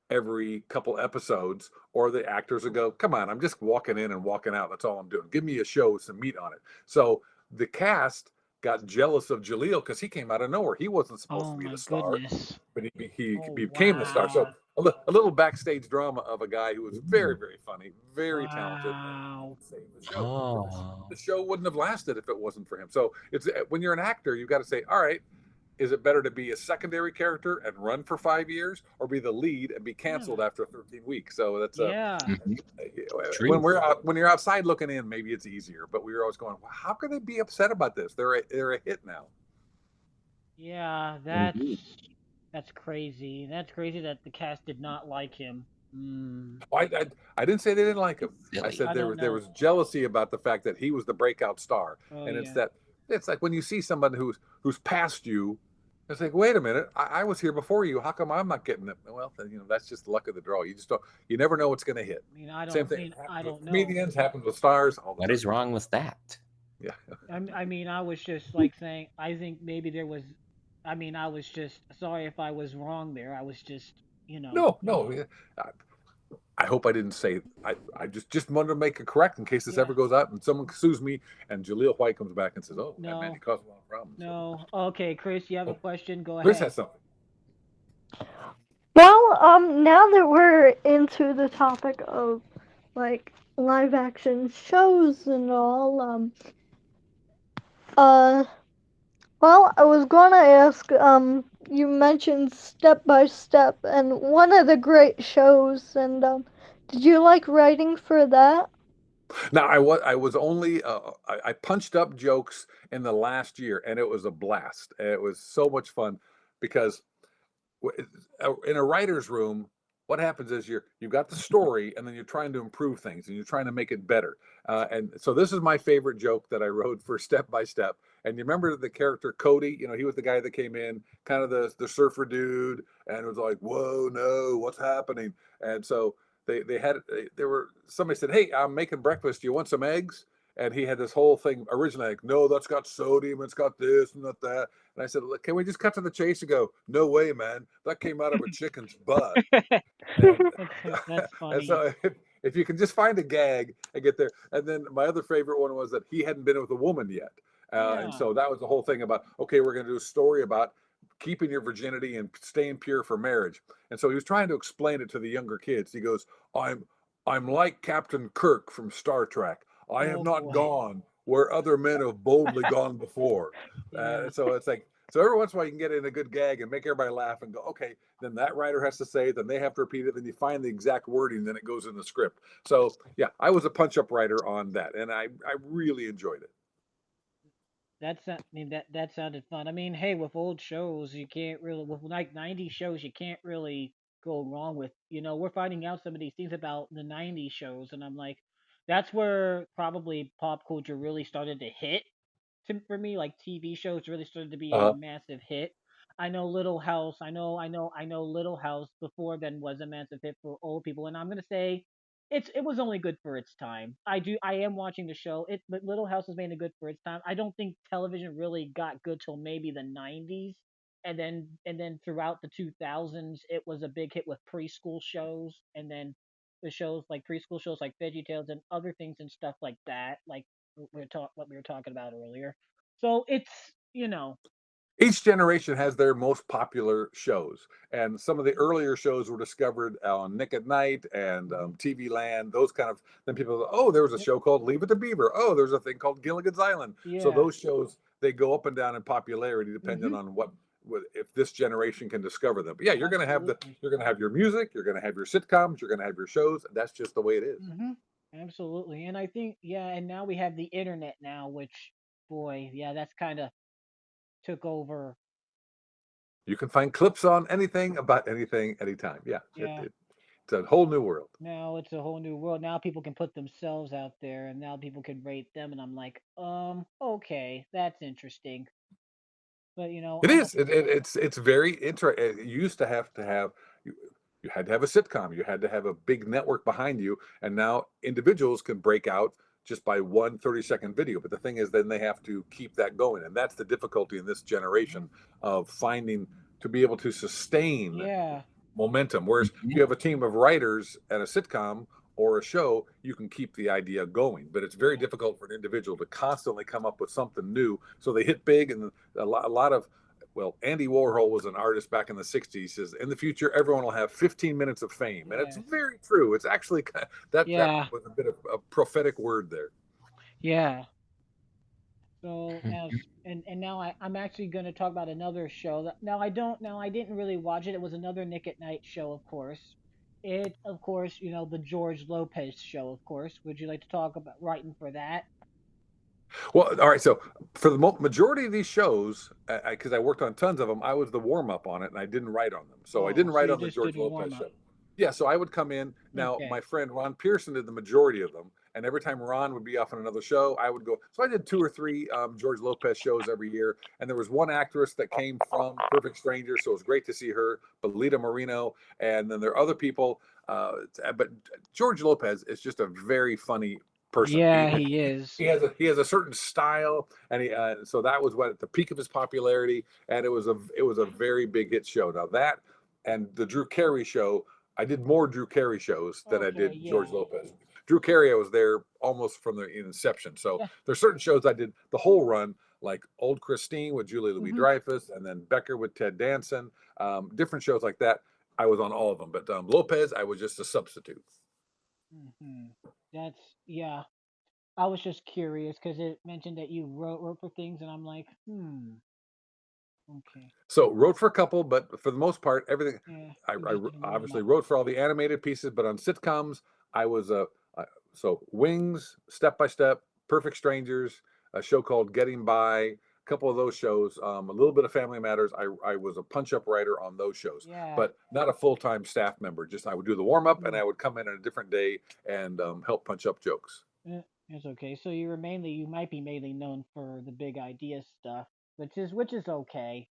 Speaker 4: every couple episodes, or the actors would go, come on, I'm just walking in and walking out. That's all I'm doing. Give me a show with some meat on it. So the cast got jealous of Jaleel because he came out of nowhere. He wasn't supposed to
Speaker 1: Oh
Speaker 4: be
Speaker 1: my
Speaker 4: the star,
Speaker 1: goodness.
Speaker 4: but he
Speaker 1: Oh
Speaker 4: became the star. So
Speaker 1: wow.
Speaker 4: a little backstage drama of a guy who was very, very funny, very talented,
Speaker 1: Wow.
Speaker 4: saved the show. But
Speaker 2: Oh.
Speaker 4: the show wouldn't have lasted if it wasn't for him. So it's when you're an actor, you've got to say, all right, is it better to be a secondary character and run for 5 years, or be the lead and be canceled
Speaker 1: Yeah.
Speaker 4: after 13 weeks? So that's
Speaker 1: Yeah.
Speaker 2: Mhm.
Speaker 4: when
Speaker 2: True.
Speaker 4: when you're outside looking in, maybe it's easier. But we were always going, well, how can they be upset about this? They're a hit now.
Speaker 1: Yeah,
Speaker 2: Indeed.
Speaker 1: that's crazy. That's crazy that the cast did not like him. Mm,
Speaker 4: I didn't say they didn't like him. I
Speaker 2: Silly.
Speaker 4: said
Speaker 1: I don't
Speaker 4: there
Speaker 1: know.
Speaker 4: was jealousy about the fact that he was the breakout star,
Speaker 1: Oh
Speaker 4: and
Speaker 1: yeah.
Speaker 4: it's like when you see someone who's past you, it's like, wait a minute, I was here before you. How come I'm not getting it? Well, then, that's just the luck of the draw. You just don't. You never know what's going to hit. Same thing
Speaker 1: I
Speaker 4: happens with
Speaker 1: don't know.
Speaker 4: comedians, happens with stars all the
Speaker 2: What
Speaker 4: time.
Speaker 2: is wrong with that?
Speaker 4: Yeah.
Speaker 1: I mean, I was just like saying, I think maybe there was, I mean, I was just sorry if I was wrong there. I was just,
Speaker 4: No, no. Yeah. I hope I didn't say. I just wanted to make it correct in case this
Speaker 1: yeah.
Speaker 4: ever goes out and someone sues me and Jaleel White comes back and says, "Oh, that man, he
Speaker 1: No,
Speaker 4: caused a lot of problems." So,
Speaker 1: no. Okay, Chris, you have a
Speaker 4: oh,
Speaker 1: question? Go
Speaker 4: Chris
Speaker 1: ahead.
Speaker 4: has something.
Speaker 3: Well, now that we're into the topic of like live action shows and all, uh, well, I was gonna ask, you mentioned Step by Step and one of the great shows, and did you like writing for that?
Speaker 4: Now I was only I punched up jokes in the last year and it was a blast. It was so much fun because in a writer's room, what happens is you've got the story and then you're trying to improve things and you're trying to make it better. And so this is my favorite joke that I wrote for Step by Step. And you remember the character Cody? He was the guy that came in, kind of the surfer dude, and it was like, "Whoa, no, what's happening?" And so they had there were somebody said, "Hey, I'm making breakfast. Do you want some eggs?" And he had this whole thing originally like, "No, that's got sodium. It's got this and not that." And I said, "Look, can we just cut to the chase and go, no way, man. That came out of a chicken's butt." And,
Speaker 1: That's
Speaker 4: and
Speaker 1: funny.
Speaker 4: so if you can just find a gag and get there. And then my other favorite one was that he hadn't been with a woman yet. And
Speaker 1: Yeah.
Speaker 4: so that was the whole thing about, okay, we're going to do a story about keeping your virginity and staying pure for marriage. And so he was trying to explain it to the younger kids. He goes, I'm like Captain Kirk from Star Trek. I have
Speaker 1: Oh
Speaker 4: not
Speaker 1: boy.
Speaker 4: gone where other men have boldly gone before.
Speaker 1: Yeah.
Speaker 4: So it's like, so every once in a while you can get in a good gag and make everybody laugh and go, okay, then that writer has to say it, then they have to repeat it, then you find the exact wording, then it goes in the script. So yeah, I was a punch-up writer on that, and I really enjoyed it.
Speaker 1: I mean, that sounded fun. I mean, hey, with old shows, you can't really with like '90s shows, you can't really go wrong with. We're finding out some of these things about the '90s shows, and I'm like, that's where probably pop culture really started to hit. For me, like TV shows really started to be a
Speaker 4: Uh,
Speaker 1: massive hit. I know Little House. I know Little House before then was a massive hit for old people, and I'm gonna say it was only good for its time. I am watching the show. But Little House was mainly good for its time. I don't think television really got good till maybe the '90s, and then throughout the 2000s, it was a big hit with preschool shows, and then the shows like preschool shows like VeggieTales and other things and stuff like that, like what we were talking about earlier. So it's.
Speaker 4: each generation has their most popular shows, and some of the earlier shows were discovered on Nick at Night and
Speaker 1: Mhm.
Speaker 4: TV Land, those kind of. Then people go, oh, there was a show called Leave It to Beaver. Oh, there's a thing called Gilligan's Island. So
Speaker 1: Yeah.
Speaker 4: those shows, they go up and down in popularity depending
Speaker 1: Mhm.
Speaker 4: on what if this generation can discover them. But yeah,
Speaker 1: Absolutely.
Speaker 4: you're gonna have your music, you're gonna have your sitcoms, you're gonna have your shows. That's just the way it is.
Speaker 1: Mhm. Absolutely. And I think and now we have the internet now, which boy, yeah, that's kind of took over.
Speaker 4: You can find clips on anything about anything anytime. Yeah,
Speaker 1: Yeah.
Speaker 4: it's a whole new world.
Speaker 1: Now it's a whole new world. Now people can put themselves out there, and now people can rate them, and I'm like, okay, that's interesting. But
Speaker 4: It
Speaker 1: I know.
Speaker 4: is. It's very interesting. You used to have you, you had to have a sitcom. You had to have a big network behind you, and now individuals can break out just by one 30-second video. But the thing is, then they have to keep that going, and that's the difficulty in this
Speaker 1: Mhm.
Speaker 4: generation of finding to be able to sustain
Speaker 1: Yeah.
Speaker 4: momentum. Whereas if
Speaker 2: Mhm.
Speaker 4: you have a team of writers and a sitcom or a show, you can keep the idea going. But it's very difficult for an individual to constantly come up with something new. So they hit big, and a lot of, well, Andy Warhol was an artist back in the 60s. He says, in the future, everyone will have 15 minutes of fame. And it's
Speaker 1: Yes.
Speaker 4: very true. It's actually that
Speaker 1: Yeah.
Speaker 4: was a bit of a prophetic word there.
Speaker 1: Yeah. So
Speaker 2: Mhm.
Speaker 1: now, and now I'm actually going to talk about another show. Now I didn't really watch it. It was another Nick at Night show, of course. It, of course, the George Lopez show, of course. Would you like to talk about writing for that?
Speaker 4: Well, all right. So for the majority of these shows, because I worked on tons of them, I was the warm up on it, and I didn't write on them. So I
Speaker 1: Oh,
Speaker 4: didn't
Speaker 1: so
Speaker 4: write
Speaker 1: you
Speaker 4: on the
Speaker 1: just did
Speaker 4: George
Speaker 1: a
Speaker 4: Lopez
Speaker 1: warm
Speaker 4: show.
Speaker 1: up.
Speaker 4: Yeah, so I would come in. Now my
Speaker 1: Okay.
Speaker 4: friend Ron Pearson did the majority of them, and every time Ron would be off on another show, I would go. So I did 2 or 3 George Lopez shows every year, and there was one actress that came from Perfect Stranger, so it was great to see her, Belita Marino, and then there are other people. But George Lopez is just a very funny person.
Speaker 1: Yeah, he is.
Speaker 4: He has a certain style, and so that was what at the peak of his popularity, and it was a very big hit show. Now that and the Drew Carey show, I did more Drew Carey shows than I
Speaker 1: Okay,
Speaker 4: did George
Speaker 1: yeah.
Speaker 4: Lopez. Drew Carey, I was there almost from the inception. So
Speaker 1: Yeah.
Speaker 4: there's certain shows I did the whole run, like Old Christine with Julie Louis
Speaker 1: Mhm.
Speaker 4: Dreyfus, and then Becker with Ted Danson. Different shows like that. I was on all of them, but Lopez, I was just a substitute.
Speaker 1: Mhm. That's yeah. I was just curious because it mentioned that you wrote for things, and I'm like, okay,
Speaker 4: So wrote for a couple, but for the most part, everything.
Speaker 1: yeah. You
Speaker 4: I
Speaker 1: just did a warm
Speaker 4: obviously
Speaker 1: up.
Speaker 4: wrote for all the animated pieces, but on sitcoms, I was so Wings, Step by Step, Perfect Strangers, a show called Getting By, a couple of those shows, a little bit of Family Matters. I was a punch up writer on those shows,
Speaker 1: Yeah.
Speaker 4: but not a full time staff member. Just I would do the warm up, and
Speaker 1: Mm.
Speaker 4: I would come in on a different day and help punch up jokes.
Speaker 1: It's okay. So you might be mainly known for the big idea stuff, which is okay.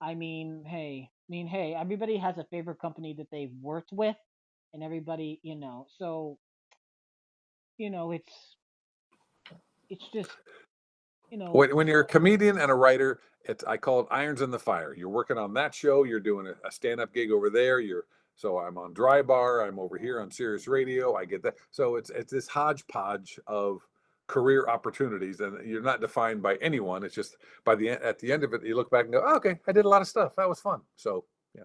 Speaker 1: I mean, hey, everybody has a favorite company that they've worked with, and everybody, so it's just, you know,
Speaker 4: When you're a comedian and a writer, I call it irons in the fire. You're working on that show. You're doing a stand-up gig over there. So I'm on Dry Bar. I'm over here on Sirius Radio. I get that. So it's this hodgepodge of career opportunities, and you're not defined by anyone. It's just at the end of it, you look back and go, oh, okay, I did a lot of stuff. That was fun. So yeah.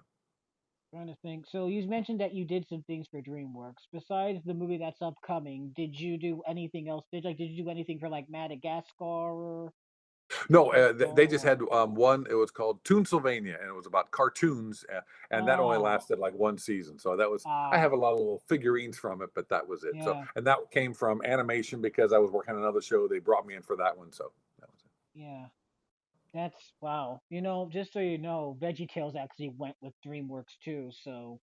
Speaker 1: trying to think. So you mentioned that you did some things for DreamWorks besides the movie that's upcoming. Did you do anything else? Did you do anything for like Madagascar or
Speaker 4: No, they just
Speaker 1: or
Speaker 4: had one. It was called Toonsylvania, and it was about cartoons, and that only
Speaker 1: oh
Speaker 4: lasted like one season. So that was. I
Speaker 1: ah
Speaker 4: have a lot of little figurines from it, but that was it. So,
Speaker 1: yeah.
Speaker 4: and that came from animation because I was working on another show. They brought me in for that one. So that was it.
Speaker 1: Yeah. That's wow. Just so you know, VeggieTales actually went with DreamWorks too. So,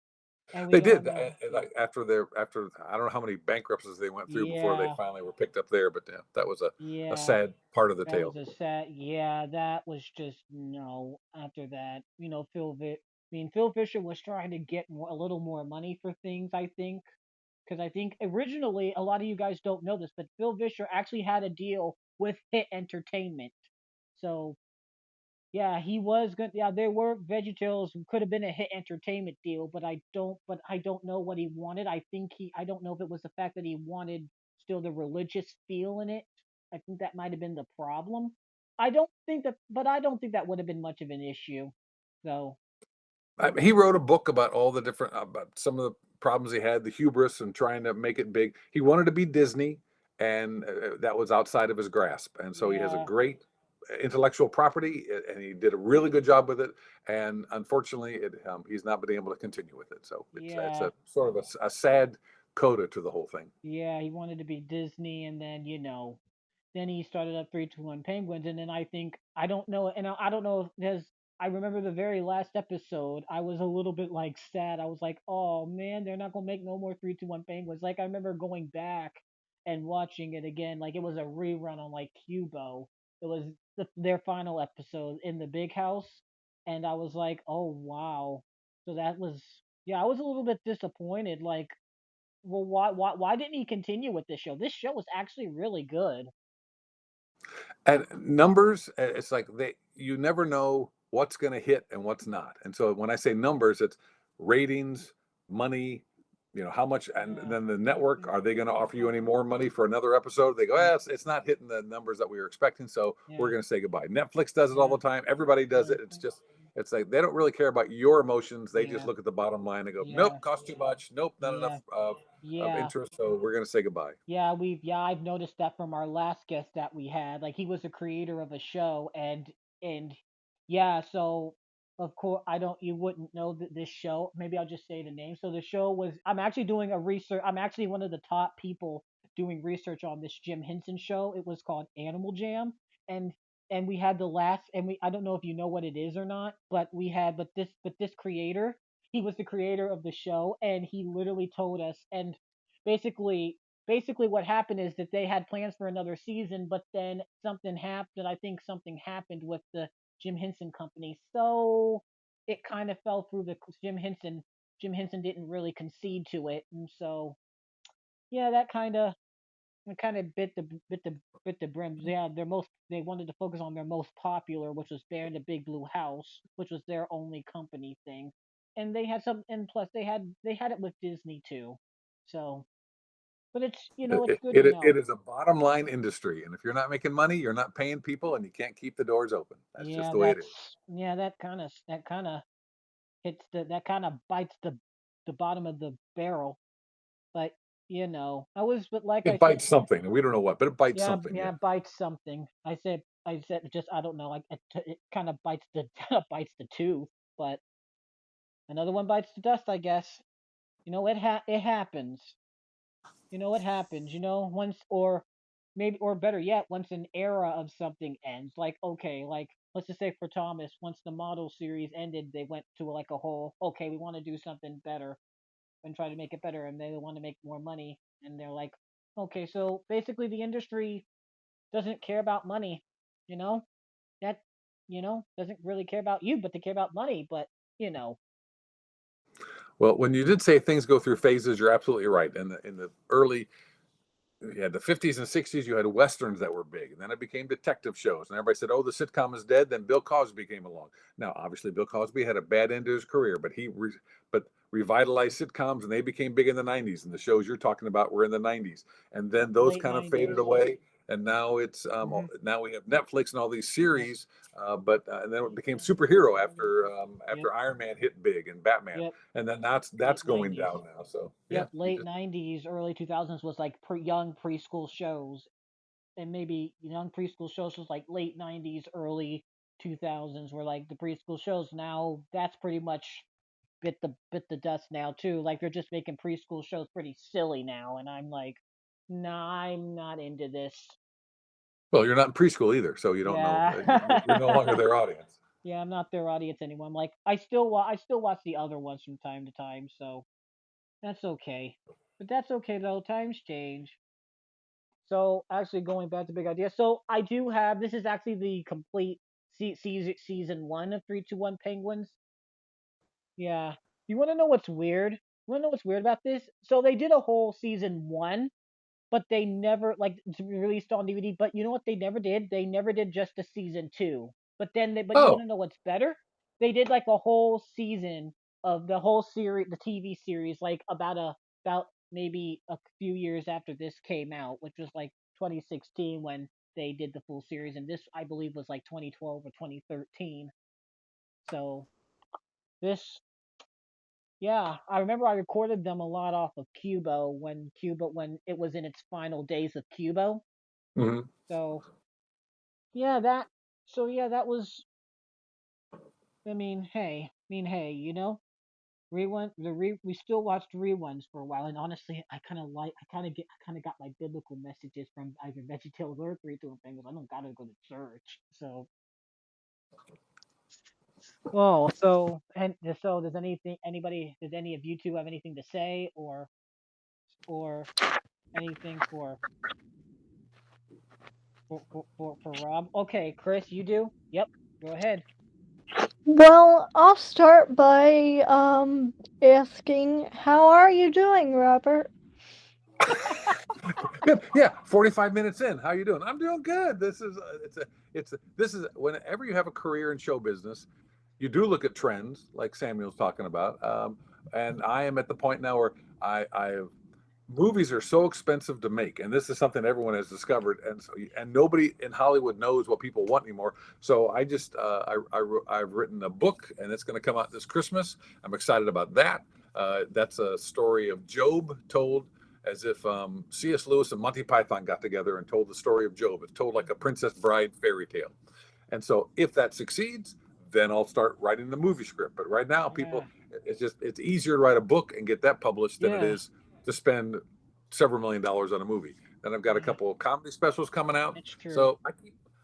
Speaker 1: and
Speaker 4: They
Speaker 1: we all
Speaker 4: did
Speaker 1: know.
Speaker 4: like after I don't know how many bankruptcies they went through before they
Speaker 1: Yeah,
Speaker 4: finally were picked up there, but yeah, that was a
Speaker 1: yeah.
Speaker 4: sad part of the
Speaker 1: That
Speaker 4: tale.
Speaker 1: was a sad. Yeah, that was just no. After that, Phil Fisher was trying to get a little more money for things. I think because I think originally a lot of you guys don't know this, but Phil Fisher actually had a deal with Hit Entertainment. So yeah, he was good. Yeah, there were VeggieTales could have been a Hit Entertainment deal, but I don't know what he wanted. I don't know if it was the fact that he wanted still the religious feel in it. I think that might have been the problem. I don't think that would have been much of an issue. So,
Speaker 4: He wrote a book about all the different about some of the problems he had, the hubris, and trying to make it big. He wanted to be Disney, and that was outside of his grasp. And so he has a
Speaker 1: yeah,
Speaker 4: great intellectual property, and he did a really good job with it. And unfortunately, he's not been able to continue with it. So it's
Speaker 1: yeah.
Speaker 4: a sort of a sad coda to the whole thing.
Speaker 1: Yeah, he wanted to be Disney, and then he started up 321 Penguins, and then I don't know, and I don't know if there's. I remember the very last episode. I was a little bit like sad. I was like, oh man, they're not gonna make no more 321 Penguins. Like I remember going back and watching it again, like it was a rerun on like Cubo. It was their final episode in the big house, and I was like, oh wow. So that was yeah, I was a little bit disappointed. Like well, why didn't he continue with this show? This show was actually really good.
Speaker 4: And numbers, it's like you never know what's going to hit and what's not. And so when I say numbers, it's ratings, money, how much, and then the network, are they going to offer you any more money for another episode? They go, it's not hitting the numbers that we were expecting, so we're
Speaker 1: Yeah.
Speaker 4: going to say goodbye. Netflix does it all
Speaker 1: Yeah.
Speaker 4: the time. Everybody does it. It's like they don't really care about your emotions. They just
Speaker 1: Yeah.
Speaker 4: look at the bottom line and go, nope,
Speaker 1: Yeah.
Speaker 4: cost too much. Nope, not enough
Speaker 1: Yeah.
Speaker 4: of
Speaker 1: Yeah.
Speaker 4: interest. So we're going to say goodbye.
Speaker 1: Yeah, I've noticed that from our last guest that we had. Like he was a creator of a show and yeah, so of course I don't you wouldn't know that this show. Maybe I'll just say the name. So the show was I'm actually doing a research. I'm actually one of the top people doing research on this Jim Henson show. It was called Animal Jam and we had the last and we I don't know if you know what it is or not, but we had but this creator, he was the creator of the show and he literally told us and basically what happened is that they had plans for another season, but then something happened. I think something happened with the Jim Henson company, so it kind of fell through the Jim Henson. Jim Henson didn't really concede to it, and so yeah, that kind of bit the brim. Yeah, they wanted to focus on their most popular, which was Bear in the Big Blue House, which was their only company thing, and they had some. And plus, they had it with Disney too, so but it's it's
Speaker 4: It,
Speaker 1: good to
Speaker 4: it,
Speaker 1: know.
Speaker 4: it is a bottom line industry, and if you're not making money, you're not paying people, and you can't keep the doors open. That's just
Speaker 1: Yeah,
Speaker 4: the way it is.
Speaker 1: that kind of hits that kind of bites the bottom of the barrel. But I was but like I
Speaker 4: It
Speaker 1: said,
Speaker 4: bites something, and we don't know what, but it bites
Speaker 1: yeah,
Speaker 4: something.
Speaker 1: yeah,
Speaker 4: Yeah.
Speaker 1: bites something. I said just I don't know. It kind of bites the bites the tooth, but another one bites the dust. I guess it happens. It happens, once or maybe or better yet, once an era of something ends. Like okay, like let's just say for Thomas, once the model series ended, they went to like a whole okay, we want to do something better and try to make it better and they want to make more money and they're like, okay, so basically the industry doesn't care about money, you know? That doesn't really care about you, but they care about money, but you know.
Speaker 4: Well, when you did say things go through phases, you're absolutely right. In the early you had the 50s and 60s, you had westerns that were big, and then it became detective shows, and everybody said, oh, the sitcom is dead. Then Bill Cosby came along. Now obviously Bill Cosby had a bad end to his career, but but revitalized sitcoms, and they became big in the 90s, and the shows you're talking about were in the 90s, and then those
Speaker 1: Late
Speaker 4: kind of
Speaker 1: 90s.
Speaker 4: faded away, and now
Speaker 1: Hmm.
Speaker 4: now we have Netflix and all these
Speaker 1: Yep.
Speaker 4: series, but and then it became superhero
Speaker 1: Yep.
Speaker 4: after Iron Man hit big and Batman,
Speaker 1: Yep.
Speaker 4: and then that's
Speaker 1: Late
Speaker 4: going
Speaker 1: 90s.
Speaker 4: down now. So yeah,
Speaker 1: Yep, late 90s, early 2000s was like young preschool shows, and maybe young preschool shows was like late 90s, early 2000s were like the preschool shows. Now that's pretty much bit the dust now too. Like they're just making preschool shows pretty silly now, and I'm like, nah, I'm not into this.
Speaker 4: well, you're not in preschool either, so you don't know.
Speaker 1: Yeah.
Speaker 4: You're no longer their audience.
Speaker 1: Yeah, I'm not their audience anymore. I'm like, I still watch the other ones from time to time, so that's okay. But that's okay though. Times change. So actually, going back to big idea. So I do have this is actually the complete season one of 321 Penguins. Yeah. You want to know what's weird? You want to know what's weird about this? So they did a whole season one, but they never like to be released on DVD. But you know what they never did? They never did just a season two. But you want
Speaker 4: Oh,
Speaker 1: to know what's better? They did like a whole season of the whole series, the TV series, like about maybe a few years after this came out, which was like 2016 when they did the full series, and this I believe was like 2012 or 2013. So this yeah, I remember I recorded them a lot off of Cubo when it was in its final days of Cubo.
Speaker 4: mhm.
Speaker 1: So yeah, that was. Hey, we still watched reruns for a while, and honestly, I kind of got my biblical messages from either VeggieTales or Three Two Fingers. I don't gotta go to church, so. Oh, so does any of you two have anything to say or anything for Rob? Okay, Chris, you do? Yep, go ahead.
Speaker 3: Well, I'll start by asking, how are you doing, Robert?
Speaker 4: Good. Yeah, 45 minutes in. How you doing? I'm doing good. This is whenever you have a career in show business, you do look at trends like Samuel's talking about. and I am at the point now where I movies are so expensive to make, and this is something everyone has discovered, and nobody in Hollywood knows what people want anymore. So I just I've written a book, and it's going to come out this Christmas. I'm excited about that. That's a story of Job told as if C.S. Lewis and Monty Python got together and told the story of Job. It's told like a Princess Bride fairy tale. And so if that succeeds, then I'll start writing the movie script. But right now, people,
Speaker 1: Yeah.
Speaker 4: it's easier to write a book and get that published than it
Speaker 1: Yeah.
Speaker 4: is to spend several $1 million on a movie. Then I've got a
Speaker 1: Yeah.
Speaker 4: couple of comedy specials coming out.
Speaker 1: It's true.
Speaker 4: So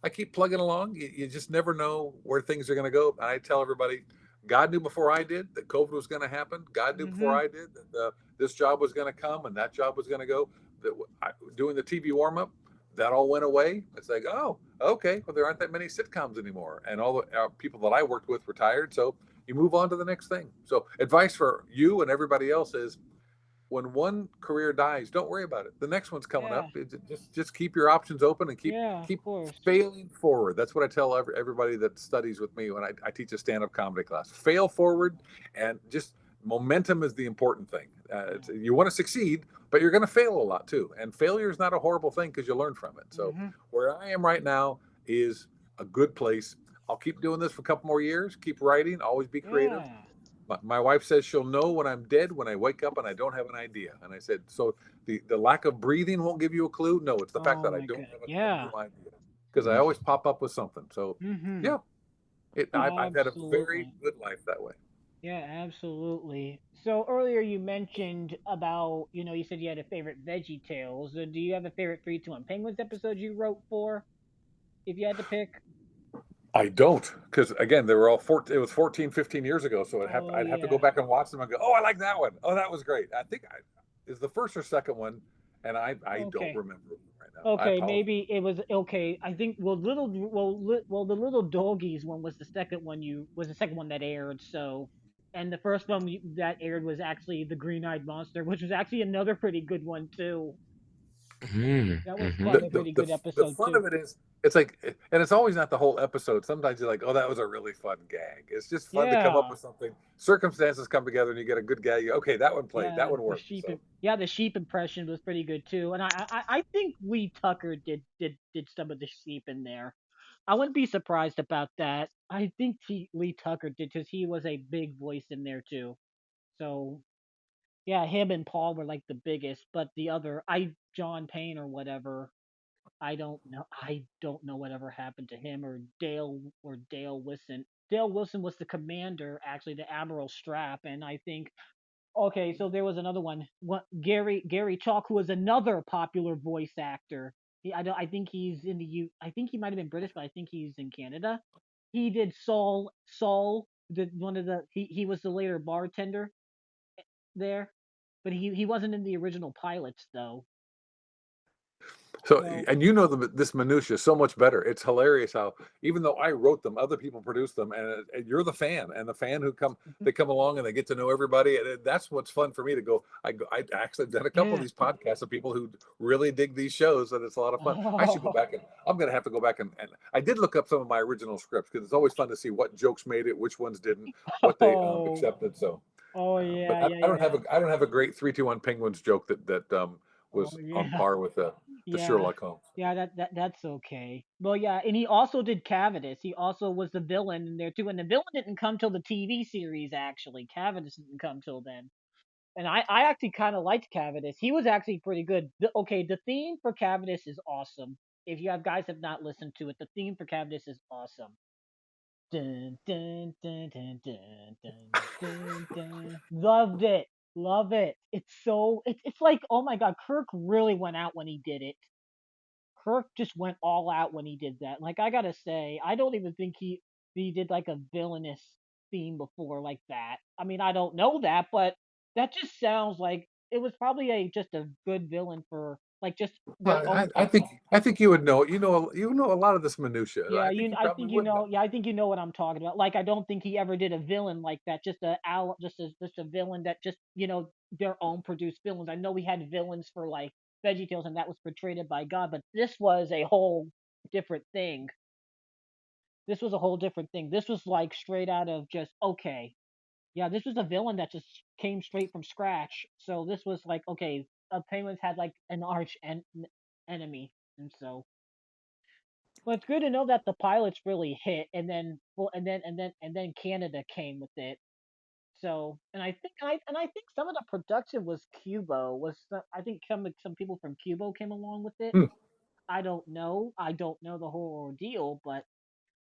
Speaker 4: I keep plugging along. You just never know where things are going to go. And I tell everybody, God knew before I did that COVID was going to happen. God knew before
Speaker 1: Mm-hmm.
Speaker 4: I did that this job was going to come and that job was going to go. That doing the TV warm up, that all went away. It's like, oh, okay, well, there aren't that many sitcoms anymore. And all the people that I worked with retired. So you move on to the next thing. So, advice for you and everybody else is when one career dies, don't worry about it. The next one's coming
Speaker 1: Yeah.
Speaker 4: up. Just keep your options open and keep
Speaker 1: Yeah. Of
Speaker 4: keep
Speaker 1: course.
Speaker 4: failing forward. That's what I tell everybody that studies with me when I teach a stand-up comedy class. Fail forward, and just momentum is the important thing. You want to succeed, but you're going to fail a lot too. And failure is not a horrible thing because you learn from it. So
Speaker 1: Mm-hmm.
Speaker 4: where I am right now is a good place. I'll keep doing this for a couple more years. Keep writing. Always be creative.
Speaker 1: Yeah.
Speaker 4: My wife says she'll know when I'm dead when I wake up and I don't have an idea. And I said, so the lack of breathing won't give you a clue? No, it's the fact
Speaker 1: Oh
Speaker 4: that I
Speaker 1: my
Speaker 4: don't
Speaker 1: God.
Speaker 4: have a
Speaker 1: Yeah.
Speaker 4: new idea because I always pop up with something. So
Speaker 1: Mm-hmm.
Speaker 4: yeah, I've had a very
Speaker 1: Absolutely.
Speaker 4: good life that way.
Speaker 1: Yeah, absolutely. So earlier you mentioned about, you said you had a favorite Veggie Tales. Do you have a favorite 321 Penguins episode you wrote for, if you had to pick?
Speaker 4: I don't, because again, they were all it was 14, 15 years ago. So
Speaker 1: Oh
Speaker 4: I'd have to go
Speaker 1: yeah.
Speaker 4: back and watch them and go, oh, I like that one. Oh, that was great. I think is the first or second one. And I don't
Speaker 1: Okay.
Speaker 4: remember right now. I
Speaker 1: Okay,
Speaker 4: apologize.
Speaker 1: maybe it was okay. I think the little doggies one was the second one that aired. So, and the first one that aired was actually the Green Eyed Monster, which was actually another pretty good one too. That was
Speaker 2: Mm-hmm.
Speaker 1: probably a pretty good
Speaker 4: The
Speaker 1: episode
Speaker 4: fun
Speaker 1: too.
Speaker 4: of it is it's like, and it's always not the whole episode. Sometimes you're like, oh, that was a really fun gag. It's just fun to come up
Speaker 1: Yeah,
Speaker 4: with something. Circumstances come together and you get a good gag. Okay, that one played. That
Speaker 1: yeah,
Speaker 4: one worked. So
Speaker 1: the sheep impression was pretty good too, and I think Lee Tucker did some of the sheep in there. I wouldn't be surprised about that. I think Lee Tucker did because he was a big voice in there too. So yeah, him and Paul were like the biggest, but the other, John Payne or whatever, I don't know. I don't know whatever happened to him or Dale Wilson. Dale Wilson was the commander, actually, the Admiral Strap, and I think okay, so there was another one, Gary Chalk, who was another popular voice actor. I think he's in the I think he might have been British, but I think he's in Canada. He did Saul, the one of the he was the later bartender there, but he wasn't in the original pilots though.
Speaker 4: So,
Speaker 1: So
Speaker 4: and this minutia so much better. It's hilarious how even though I wrote them, other people produced them, and you're the fan, and the fan
Speaker 1: mhm.
Speaker 4: they come along and they get to know everybody, and that's what's fun for me to go. I actually done a couple of
Speaker 1: Yeah.
Speaker 4: these podcasts of people who really dig these shows, and it's a lot of fun. I should go
Speaker 1: Oh,
Speaker 4: back and I'm gonna have to go back and I did look up some of my original scripts because it's always fun to see what jokes made it, which ones didn't, what they
Speaker 1: oh,
Speaker 4: accepted. So,
Speaker 1: oh
Speaker 4: but
Speaker 1: yeah,
Speaker 4: I,
Speaker 1: yeah,
Speaker 4: I don't have
Speaker 1: yeah.
Speaker 4: a great 321 Penguins joke that
Speaker 1: Oh
Speaker 4: was on
Speaker 1: yeah,
Speaker 4: par with the
Speaker 1: yeah.
Speaker 4: Sherlock Holmes.
Speaker 1: Yeah, that's okay. Well, yeah, and he also did Cavadis. He also was the villain in there too, and the villain didn't come till the TV series. Actually, Cavadis didn't come till then, and I actually kind of liked Cavadis. He was actually pretty good. Okay, the theme for Cavadis is awesome. If you have not listened to it, the theme for Cavadis is awesome. Dun, dun, dun, dun, dun, dun, dun, dun. Loved it, love it. It's like oh my god, Kirk really went out when he did it. Kirk just went all out when he did that. Like I gotta say, I don't even think he did like a villainous theme before like that. I mean, I don't know that, but that just sounds like it was probably a just a good villain for like just their
Speaker 4: Well,
Speaker 1: own.
Speaker 4: I think you would know. You know a lot of this minutia.
Speaker 1: Yeah,
Speaker 4: I think you
Speaker 1: I
Speaker 4: probably
Speaker 1: think you
Speaker 4: would know.
Speaker 1: know. Yeah, I think you know what I'm talking about. Like, I don't think he ever did a villain like that. Just a villain that just their own produced villains. I know we had villains for like VeggieTales, and that was portrayed by God, but this was a whole different thing. This was a whole different thing. This was like straight out of just okay. Yeah, this was a villain that just came straight from scratch. So this was like, okay, Penguins had like an enemy, and so. Well, it's good to know that the pilots really hit, and then well, and then Canada came with it. So, and I think some of the production was Cubo. I think some people from Cubo came along with it.
Speaker 4: Hmm.
Speaker 1: I don't know. I don't know the whole ordeal, but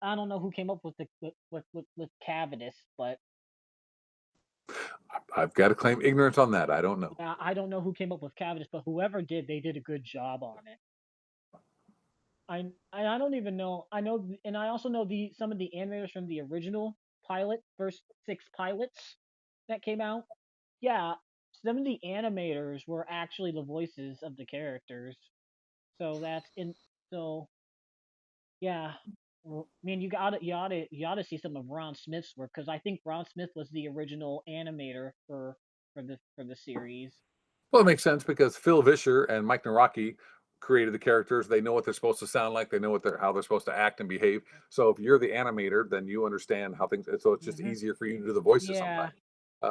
Speaker 1: I don't know who came up with the with Cavitus, but
Speaker 4: I've got to claim ignorance on that. I don't know.
Speaker 1: I don't know who came up with Cavitus, but whoever did, they did a good job on it. I don't even know. I know, and I also know the some of the animators from the original first six pilots that came out. Yeah, some of the animators were actually the voices of the characters. So that's in. So yeah, well, I mean, you oughta see some of Ron Smith's work because I think Ron Smith was the original animator for the series.
Speaker 4: Well, it makes sense because Phil Vischer and Mike Naraki created the characters. They know what they're supposed to sound like. They know how they're supposed to act and behave. So if you're the animator, then you understand how things. So it's just
Speaker 1: Hmm.
Speaker 4: easier for you to do the voices
Speaker 1: Yeah,
Speaker 4: sometimes.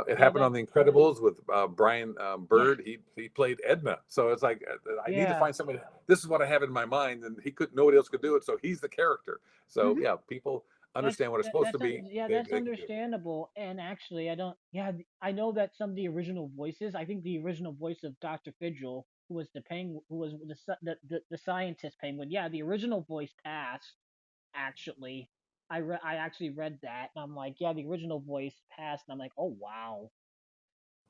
Speaker 4: It
Speaker 1: yeah,
Speaker 4: happened on
Speaker 1: that,
Speaker 4: The Incredibles with Brian
Speaker 1: yeah,
Speaker 4: Bird. He played Edna. So it's like I need to
Speaker 1: yeah.
Speaker 4: find somebody. This is what I have in my mind, and he could nobody else could do it. So he's the character. So
Speaker 1: Hmm.
Speaker 4: yeah, people understand what it's supposed to be.
Speaker 1: Yeah,
Speaker 4: They
Speaker 1: that's
Speaker 4: they can do it.
Speaker 1: understandable. And actually, I don't. Yeah, I know that some of the original voices. I think the original voice of Dr. Fidgel, who was the penguin, who was the scientist penguin. Yeah, the original voice passed. Actually, I actually read that, and I'm like, yeah, the original voice passed, and I'm like, oh wow.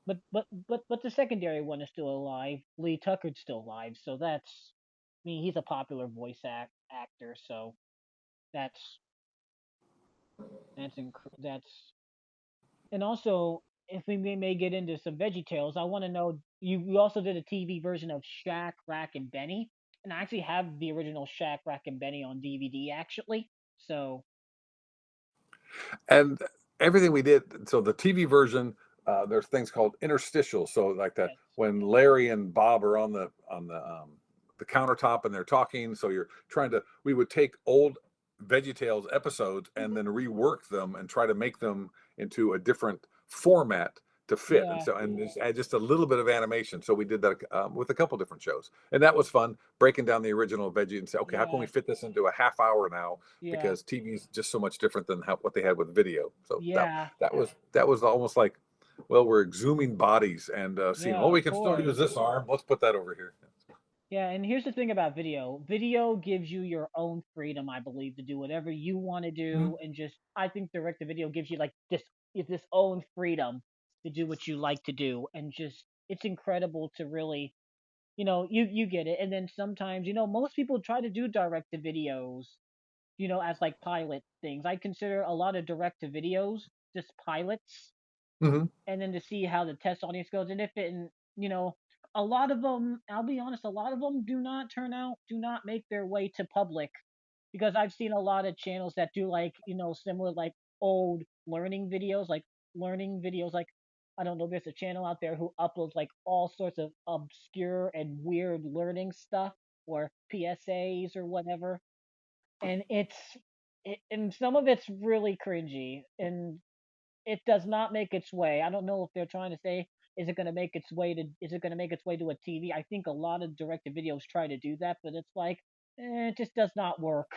Speaker 1: But the secondary one is still alive. Lee Tucker's still alive, so that's. I mean, he's a popular actor, so that's that's. And also, if we may get into some Veggie Tales, I want to know you also did a TV version of Shaq, Rack, and Benny, and I actually have the original Shaq, Rack, and Benny on DVD actually. So
Speaker 4: And everything we did. So the TV version, there's things called interstitials. So like that
Speaker 1: yes.
Speaker 4: when Larry and Bob are on the countertop and they're talking. So you're trying to. We would take old VeggieTales episodes and
Speaker 1: Hmm.
Speaker 4: then rework them and try to make them into a different format to fit. And
Speaker 1: Yeah,
Speaker 4: so and just add just a little bit of animation. So we did that with a couple different shows, and that was fun breaking down the original Veggie and say, okay, how can we
Speaker 1: yeah,
Speaker 4: fit this into a half hour now?
Speaker 1: yeah,
Speaker 4: Because TV is just so much different than what they had with video. So
Speaker 1: yeah,
Speaker 4: that was almost like, well, we're exhuming bodies and seeing,
Speaker 1: yeah.
Speaker 4: oh, we
Speaker 1: Of
Speaker 4: can still
Speaker 1: course.
Speaker 4: use this arm. Let's put that over here.
Speaker 1: Yeah, and here's the thing about video. Video gives you your own freedom, I believe, to do whatever you want to
Speaker 4: Mhm.
Speaker 1: do, and just I think direct to video gives you like this own freedom to do what you like to do, and just it's incredible to really, you get it. And then sometimes, most people try to do direct to videos, as like pilot things. I consider a lot of direct to videos just pilots,
Speaker 4: Mhm.
Speaker 1: and then to see how the test audience goes. And if it, and, a lot of them, I'll be honest, a lot of them do not make their way to public because I've seen a lot of channels that do like, similar like old learning videos. Like, I don't know, there's a channel out there who uploads like all sorts of obscure and weird learning stuff or PSAs or whatever. And and some of it's really cringy, and it does not make its way. I don't know if they're trying to say is it going to make its way to a TV? I think a lot of direct to videos try to do that, but it's like it just does not work.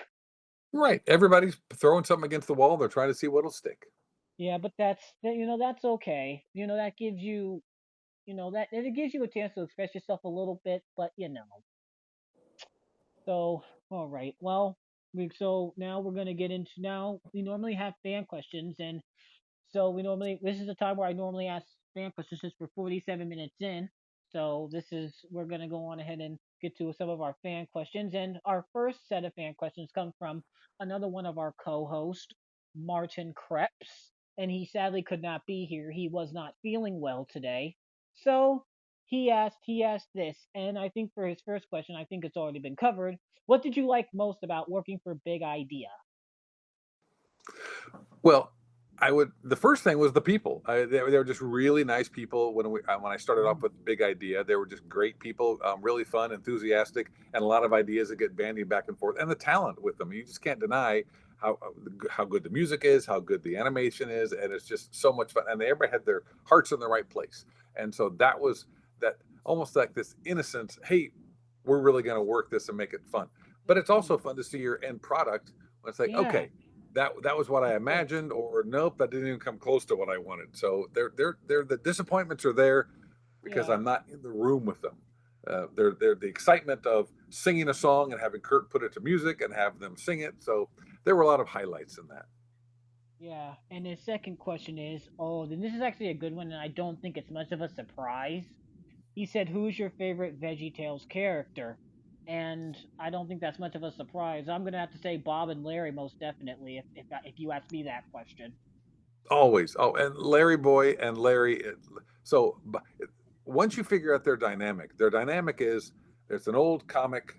Speaker 4: Right. Everybody's throwing something against the wall. They're trying to see what'll stick.
Speaker 1: Yeah, but that's okay. That gives you that it gives you a chance to express yourself a little bit, but so all right. Well, so now we're going to get into now we normally have fan questions, and so this is the time where I normally ask fan questions since we're 47 minutes in. So we're gonna go on ahead and get to some of our fan questions. And our first set of fan questions come from another one of our co-hosts, Martin Krebs. And he sadly could not be here. He was not feeling well today. So he asked this, and I think for his first question, I think it's already been covered. What did you like most about working for Big Idea?
Speaker 4: Well, the first thing was the people. They were just really nice people when I started off with Big Idea. They were just great people, really fun, enthusiastic, and a lot of ideas that get bandied back and forth, and the talent with them. You just can't deny how good the music is, how good the animation is, and it's just so much fun. And everybody had their hearts in the right place, and so that was that almost like this innocence. Hey, we're really going to work this and make it fun. But it's
Speaker 1: Mhm.
Speaker 4: also fun to see your end product when it's like,
Speaker 1: Yeah,
Speaker 4: okay, that was what I
Speaker 1: of course.
Speaker 4: imagined, or nope, that didn't even come close to what I wanted. So they're the disappointments are there because
Speaker 1: Yeah.
Speaker 4: I'm not in the room with them. They're the excitement of singing a song and having Kurt put it to music and have them sing it. So there were a lot of highlights in that.
Speaker 1: Yeah, and the second question is, oh, then this is actually a good one, and I don't think it's much of a surprise. He said, "Who's your favorite VeggieTales character?" And I don't think that's much of a surprise. I'm gonna have to say Bob and Larry most definitely, if you ask me that question.
Speaker 4: Always. Oh, and Larry Boy and Larry. So once you figure out their dynamic is there's an old comic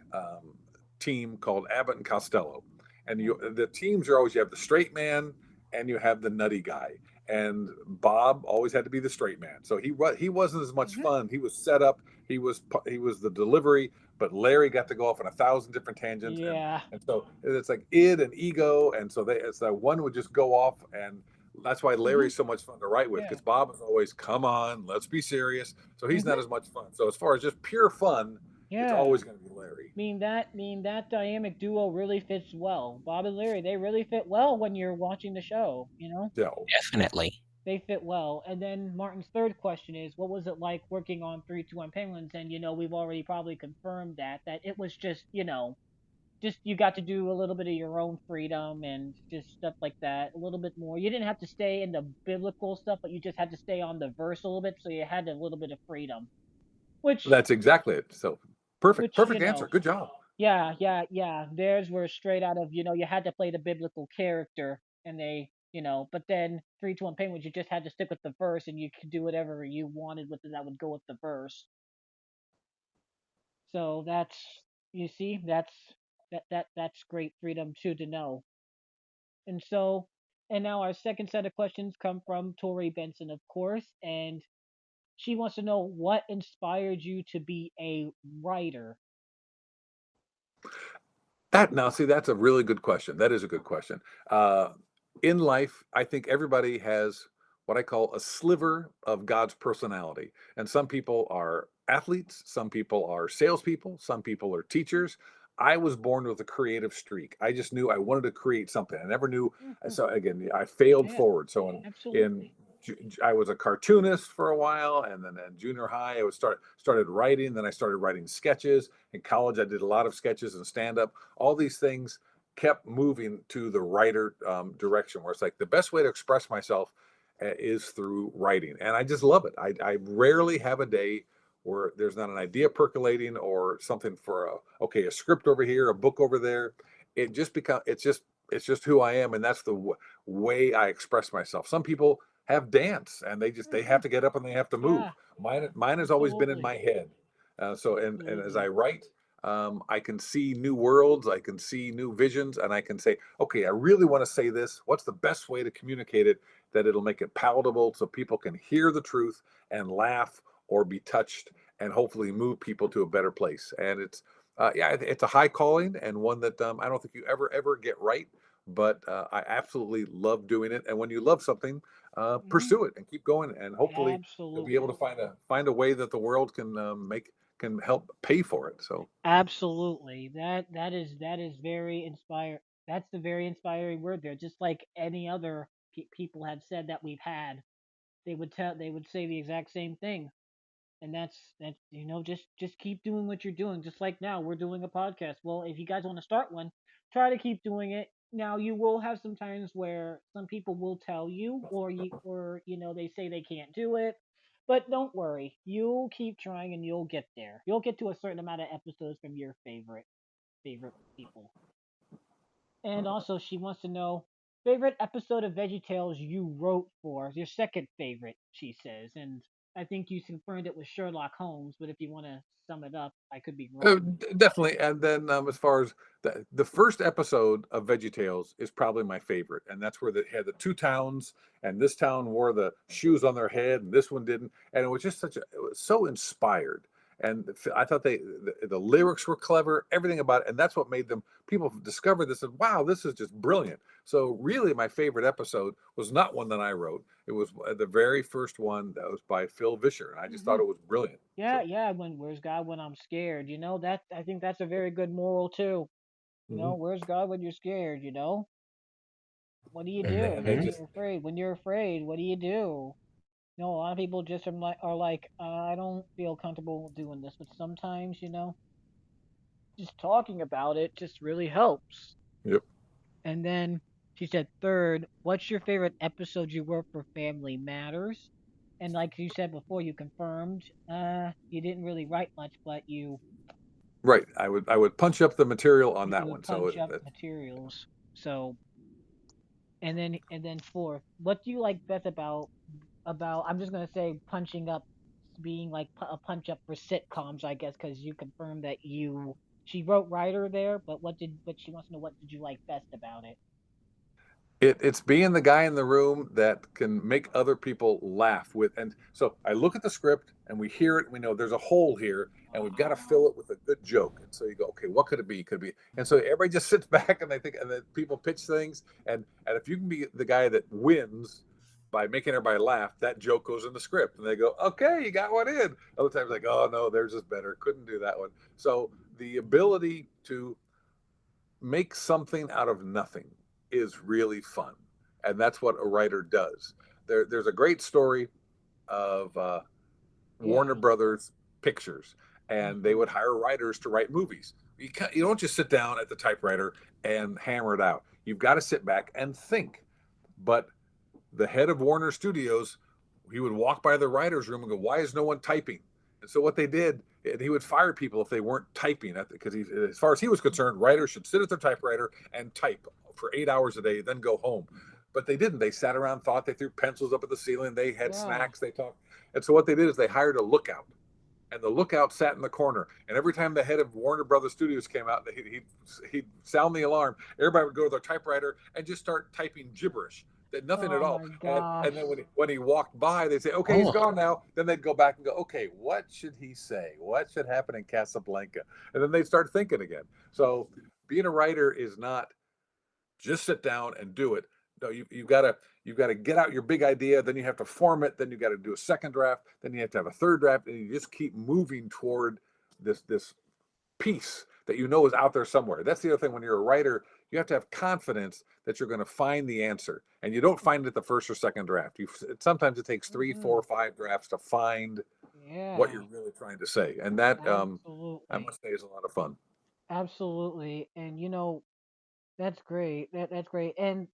Speaker 4: team called Abbott and Costello, and
Speaker 1: Hmm.
Speaker 4: the teams are always you have the straight man and you have the nutty guy. And Bob always had to be the straight man, so he wasn't as much
Speaker 1: Hmm.
Speaker 4: fun. He was set up. He was the delivery, but Larry got to go off on a thousand different tangents,
Speaker 1: Yeah.
Speaker 4: and so it's like id and ego, and so it's that one would just go off, and that's why
Speaker 1: Hmm.
Speaker 4: Larry's so much fun to write with
Speaker 1: Yeah.
Speaker 4: because Bob is always, come on, let's be serious. So he's not
Speaker 1: Hmm.
Speaker 4: as much fun. So as far as just pure fun, it's
Speaker 1: Yeah.
Speaker 4: always going to be Larry.
Speaker 1: Mean that dynamic duo really fits well. Bob and Larry, they really fit well when you're watching the show.
Speaker 4: So
Speaker 2: Definitely.
Speaker 1: They fit well. And then Martin's third question is, what was it like working on 321 Penguins? And we've already probably confirmed that it was just you got to do a little bit of your own freedom and just stuff like that, a little bit more. You didn't have to stay in the biblical stuff, but you just had to stay on the verse a little bit, so you had a little bit of freedom. Which
Speaker 4: that's exactly it. So perfect,
Speaker 1: which
Speaker 4: perfect answer. Good job.
Speaker 1: yeah, yeah, yeah. Theirs were straight out of, you had to play the biblical character, and but then 321 Penguins, you just had to stick with the verse, and you could do whatever you wanted with it that would go with the verse. So you see, that's great freedom too to know. And so, and now our second set of questions come from Tori Benson, of course, and she wants to know what inspired you to be a writer.
Speaker 4: That now, see, that's a really good question. That is a good question. Uh, in life, I think everybody has what I call a sliver of God's personality. And some people are athletes, some people are salespeople, some people are teachers. I was born with a creative streak. I just knew I wanted to create something. I never knew.
Speaker 1: Hmm.
Speaker 4: So again, I failed
Speaker 1: Yeah,
Speaker 4: forward. So in
Speaker 1: absolutely.
Speaker 4: I was a cartoonist for a while, and then in junior high, I was started writing. Then I started writing sketches. In college, I did a lot of sketches and stand up. All these things kept moving to the writer direction, where it's like the best way to express myself is through writing, and I just love it. I rarely have a day where there's not an idea percolating or something for a script over here, a book over there. It just become it's just who I am, and that's the way I express myself. Some people have dance, and they
Speaker 1: Hmm.
Speaker 4: have to get up and they have to move.
Speaker 1: Yeah,
Speaker 4: Mine has always been in
Speaker 1: absolutely.
Speaker 4: my head. So and as I
Speaker 1: Absolutely.
Speaker 4: write, I can see new worlds, I can see new visions, and I can say, okay, I really want to say this. What's the best way to communicate it that it'll make it palatable so people can hear the truth and laugh or be touched and hopefully move people to a better place. And yeah, it's a high calling and one that I don't think you ever get right, but I absolutely love doing it. And when you love something,
Speaker 1: Hmm.
Speaker 4: pursue it and keep going, and hopefully you'll be able
Speaker 1: Absolutely.
Speaker 4: to find a way that the world can can help pay for it. So
Speaker 1: Absolutely. That is very inspire. That's the very inspiring word there. Just like any other people have said that we've had, they would say the exact same thing. And that's just keep doing what you're doing. Just like now we're doing a podcast. Well, if you guys want to start one, try to keep doing it. Now you will have some times where some people will tell you, or they say they can't do it, but don't worry, you'll keep trying and you'll get there. You'll get to a certain amount of episodes from your favorite people. And also, she wants to know favorite episode of VeggieTales you wrote for. Your second favorite, she says. And I think you confirmed it was Sherlock Holmes, but if you want to sum it up, I could be wrong.
Speaker 4: definitely. And then as far as the first episode of VeggieTales is probably my favorite, and that's where they had the two towns, and this town wore the shoes on their head, and this one didn't, and it was just it was so inspired. and I thought the lyrics were clever, everything about it, and that's what made them. People discovered this and wow, this is just brilliant. So really, my favorite episode was not one that I wrote. It was the very first one that was by Phil Vischer, and I just thought
Speaker 1: Hmm.
Speaker 4: it was brilliant.
Speaker 1: Yeah,
Speaker 4: So.
Speaker 1: yeah. Where's God when I'm scared? That I think that's a very good moral too.
Speaker 4: Mhm.
Speaker 1: Where's God when you're scared? What do you
Speaker 2: And
Speaker 1: do
Speaker 2: and they
Speaker 1: when
Speaker 2: just
Speaker 1: you're afraid? When you're afraid, what do you do? A lot of people just are like, I don't feel comfortable doing this, but sometimes, just talking about it just really helps.
Speaker 4: Yep.
Speaker 1: And then she said, third, what's your favorite episode you wrote for Family Matters? And like you said before, you confirmed, you didn't really write much, but
Speaker 4: Right. I would punch up the material on
Speaker 1: you
Speaker 4: that
Speaker 1: would
Speaker 4: one. So
Speaker 1: punch up materials. So, and then fourth, what do you like best about I'm just gonna say punching up being like a punch up for sitcoms, I guess, because you confirmed that she wrote writer there, but she wants to know what did you like best about it?
Speaker 4: it's being the guy in the room that can make other people laugh with. And so I look at the script and we hear it. And we know there's a hole here, and we've got to fill it with a good joke. And so you go, okay, what could it be? Could it be? And so everybody just sits back and they think, and then people pitch things. And if you can be the guy that wins by making everybody laugh, that joke goes in the script, and they go, okay, you got one in. Other times like, oh no, theirs is better. Couldn't do that one. So the ability to make something out of nothing is really fun, and that's what a writer does. There's a great story of
Speaker 1: Yeah.
Speaker 4: Warner Brothers Pictures, and they
Speaker 1: Hmm.
Speaker 4: would hire writers to write movies. You don't just sit down at the typewriter and hammer it out. You've got to sit back and think. But the head of Warner Studios, he would walk by the writers' room and go, "Why is no one typing?" And so what they did, and he would fire people if they weren't typing, because as far as he was concerned, writers should sit at their typewriter and type for 8 hours a day, then go home. But they didn't. They sat around, thought. They threw pencils up at the ceiling. They had
Speaker 1: Yeah.
Speaker 4: snacks. They talked. And so what they did is they hired a lookout, and the lookout sat in the corner. And every time the head of Warner Brothers Studios came out, he'd sound the alarm. Everybody would go to their typewriter and just start typing gibberish. Nothing at
Speaker 1: Oh
Speaker 4: all.
Speaker 1: my
Speaker 4: And
Speaker 1: gosh.
Speaker 4: then when he walked by, they'd say, "Okay, he's
Speaker 2: oh,
Speaker 4: gone now." Then they'd go back and go, "Okay, what should he say? What should happen in Casablanca?" And then they'd start thinking again. So being a writer is not just sit down and do it. No, you've got to get out your big idea, then you have to form it, then you got to do a second draft, then you have to have a third draft, and you just keep moving toward this piece that you know is out there somewhere. That's the other thing. When you're a writer, you have to have confidence that you're going to find the answer, and you don't find it the first or second draft. Sometimes it takes three,
Speaker 1: Hmm.
Speaker 4: 4, 5 drafts to find what
Speaker 1: Yeah.
Speaker 4: you're really trying to say, and that I
Speaker 1: Absolutely.
Speaker 4: must say is a lot of fun.
Speaker 1: Absolutely. And that's great. That's great. And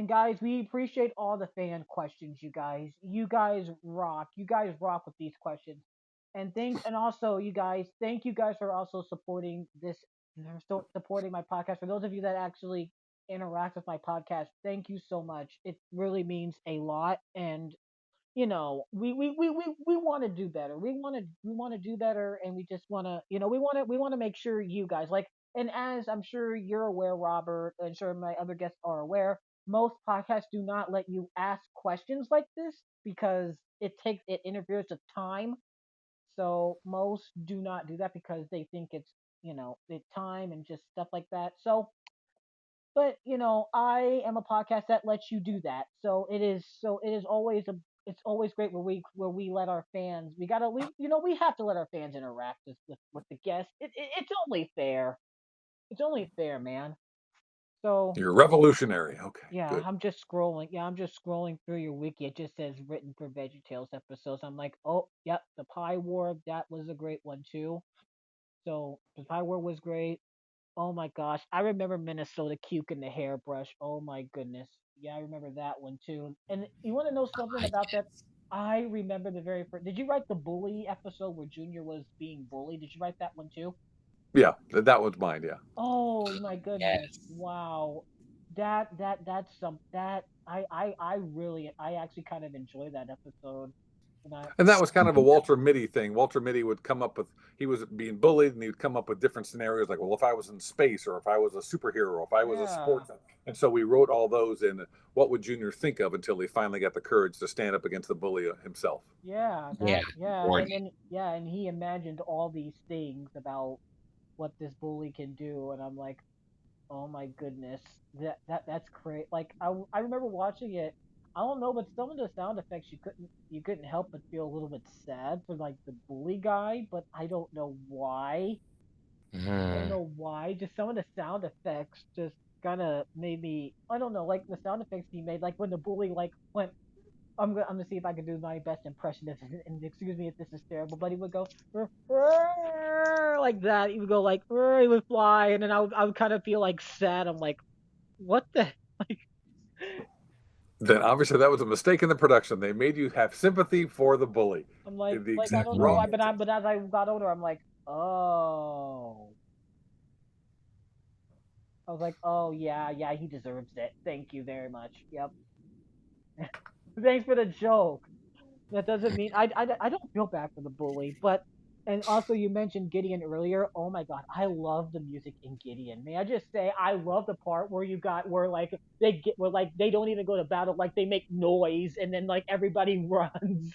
Speaker 1: guys, we appreciate all the fan questions, you guys. You guys rock. You guys rock with these questions. And also you guys, thank you guys for also supporting supporting my podcast. For those of you that actually interact with my podcast, thank you so much. It really means a lot. And we want to do better. We want to do better, and we just want to we want to make sure you guys like. And as I'm sure you're aware, Robert, and sure my other guests are aware, most podcasts do not let you ask questions like this because it interferes with time. So most do not do that because they think it's time and just stuff like that. But I am a podcast that lets you do that. So it is always great where we let our fans we have to let our fans interact with the guests. It's only fair. It's only fair, man. So
Speaker 4: You're revolutionary. Okay,
Speaker 1: yeah,
Speaker 4: good.
Speaker 1: I'm just scrolling through your wiki. It just says written for VeggieTales episodes. I'm like, oh, yep, the Pie War, that was a great one too. So the Pie War was great. Oh my gosh, I remember Minnesota Cuke and the hairbrush. Oh my goodness. Yeah, I remember that one too. And you want to know something about that? I remember the very first. Did you write the bully episode where Junior was being bullied? Did you write that one too?
Speaker 4: Yeah, that was mine. Yeah.
Speaker 1: Oh my goodness.
Speaker 2: yes.
Speaker 1: Wow. That's some that I actually kind of enjoy that episode. And I
Speaker 4: And that was kind of a Walter Mitty thing. Walter Mitty would come up with, he was being bullied and he'd come up with different scenarios like, well, if I was in space or if I was a superhero, or if I was a
Speaker 1: yeah,
Speaker 4: sports. And so we wrote all those in what would Junior think of until he finally got the courage to stand up against the bully himself.
Speaker 1: yeah,
Speaker 2: Yeah,
Speaker 1: and
Speaker 2: Jordan.
Speaker 1: then yeah, and he imagined all these things about what this bully can do, and I'm like, oh my goodness, that's great. Like I remember watching it. I don't know, but some of the sound effects you couldn't help but feel a little bit sad for like the bully guy, but I don't know why. I don't
Speaker 2: Mm,
Speaker 1: know why. Just some of the sound effects just kind of made me. I don't know, like the sound effects he made, like when the bully like went. I'm gonna see if I can do my best impression of it, and excuse me if this is terrible, but he would go like that. He would go like he would fly, and then I would kind of feel like sad. I'm like, what the like?
Speaker 4: Then obviously that was a mistake in the production. They made you have sympathy for the bully.
Speaker 1: I'm
Speaker 4: The
Speaker 1: like I
Speaker 4: exact
Speaker 1: don't know.
Speaker 2: mhm.
Speaker 4: wrong
Speaker 1: I
Speaker 4: intent.
Speaker 1: but as I got older, I'm like, oh. I was like, oh yeah, yeah, he deserves it. Thank you very much. Yep. Thanks for the joke. That doesn't mean I don't feel bad for the bully, but and also you mentioned Gideon earlier. Oh my god, I love the music in Gideon. May I just say I love the part where you got where like they get where like they don't even go to battle, like they make noise and then like everybody runs.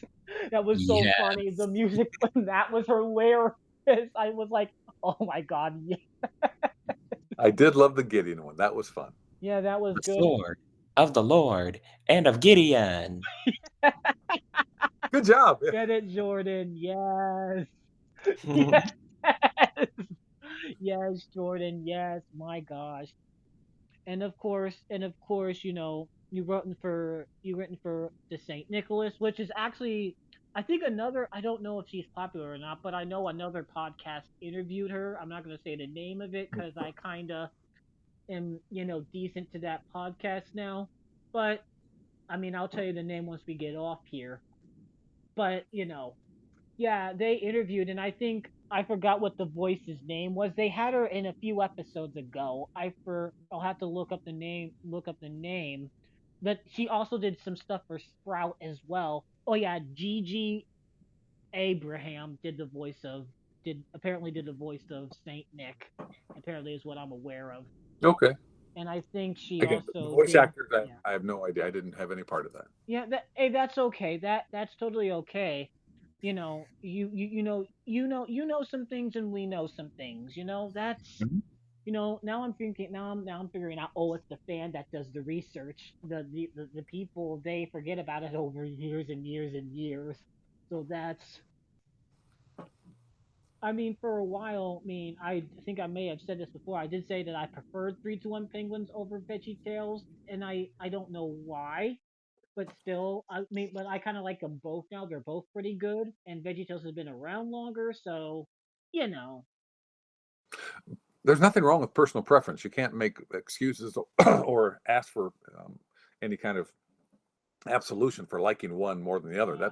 Speaker 1: That was so
Speaker 2: Yeah,
Speaker 1: funny. The music that was hilarious. I was like, oh my god, yeah,
Speaker 4: I did love the Gideon one. That was fun.
Speaker 1: yeah, that was
Speaker 2: the
Speaker 1: good.
Speaker 2: sword of the Lord and of Gideon.
Speaker 4: Good job. Yeah.
Speaker 1: Get it, Jordan. Yes. Yes. Yes, Jordan. Yes. My gosh. And of course, you know, you written for the Saint Nicholas, which is actually I think another I don't know if she's popular or not, but I know another podcast interviewed her. I'm not gonna say the name of it because I kinda am, you know, decent to that podcast now. But I mean I'll tell you the name once we get off here. But, you know, yeah, they interviewed, and I think I forgot what the voice's name was. They had her in a few episodes ago. I'll have to look up the name. But she also did some stuff for Sprout as well. Oh yeah, Gigi Abraham did the voice of Saint Nick. Apparently is what I'm aware of.
Speaker 4: Okay.
Speaker 1: And I think she
Speaker 4: Again, the
Speaker 1: also
Speaker 4: voice
Speaker 1: did
Speaker 4: actors,
Speaker 1: yeah.
Speaker 4: I have no idea. I didn't have any part of that.
Speaker 1: Yeah, hey, that's okay. That's totally okay. You know, you know some things, and we know some things. You know, that's
Speaker 2: Mhm.
Speaker 1: you know. Now I'm figuring out. Oh, it's the fan that does the research. The people they forget about it over years and years and years. So that's. I mean, for a while, I mean, I think I may have said this before. I did say that I preferred 3-2-1 Penguins over Veggie Tales, and I don't know why, but still, I mean, but I kind of like them both now. They're both pretty good, and VeggieTales has been around longer, so you know.
Speaker 4: There's nothing wrong with personal preference. You can't make excuses or ask for any kind of absolution for liking one more than the other.
Speaker 1: Yeah,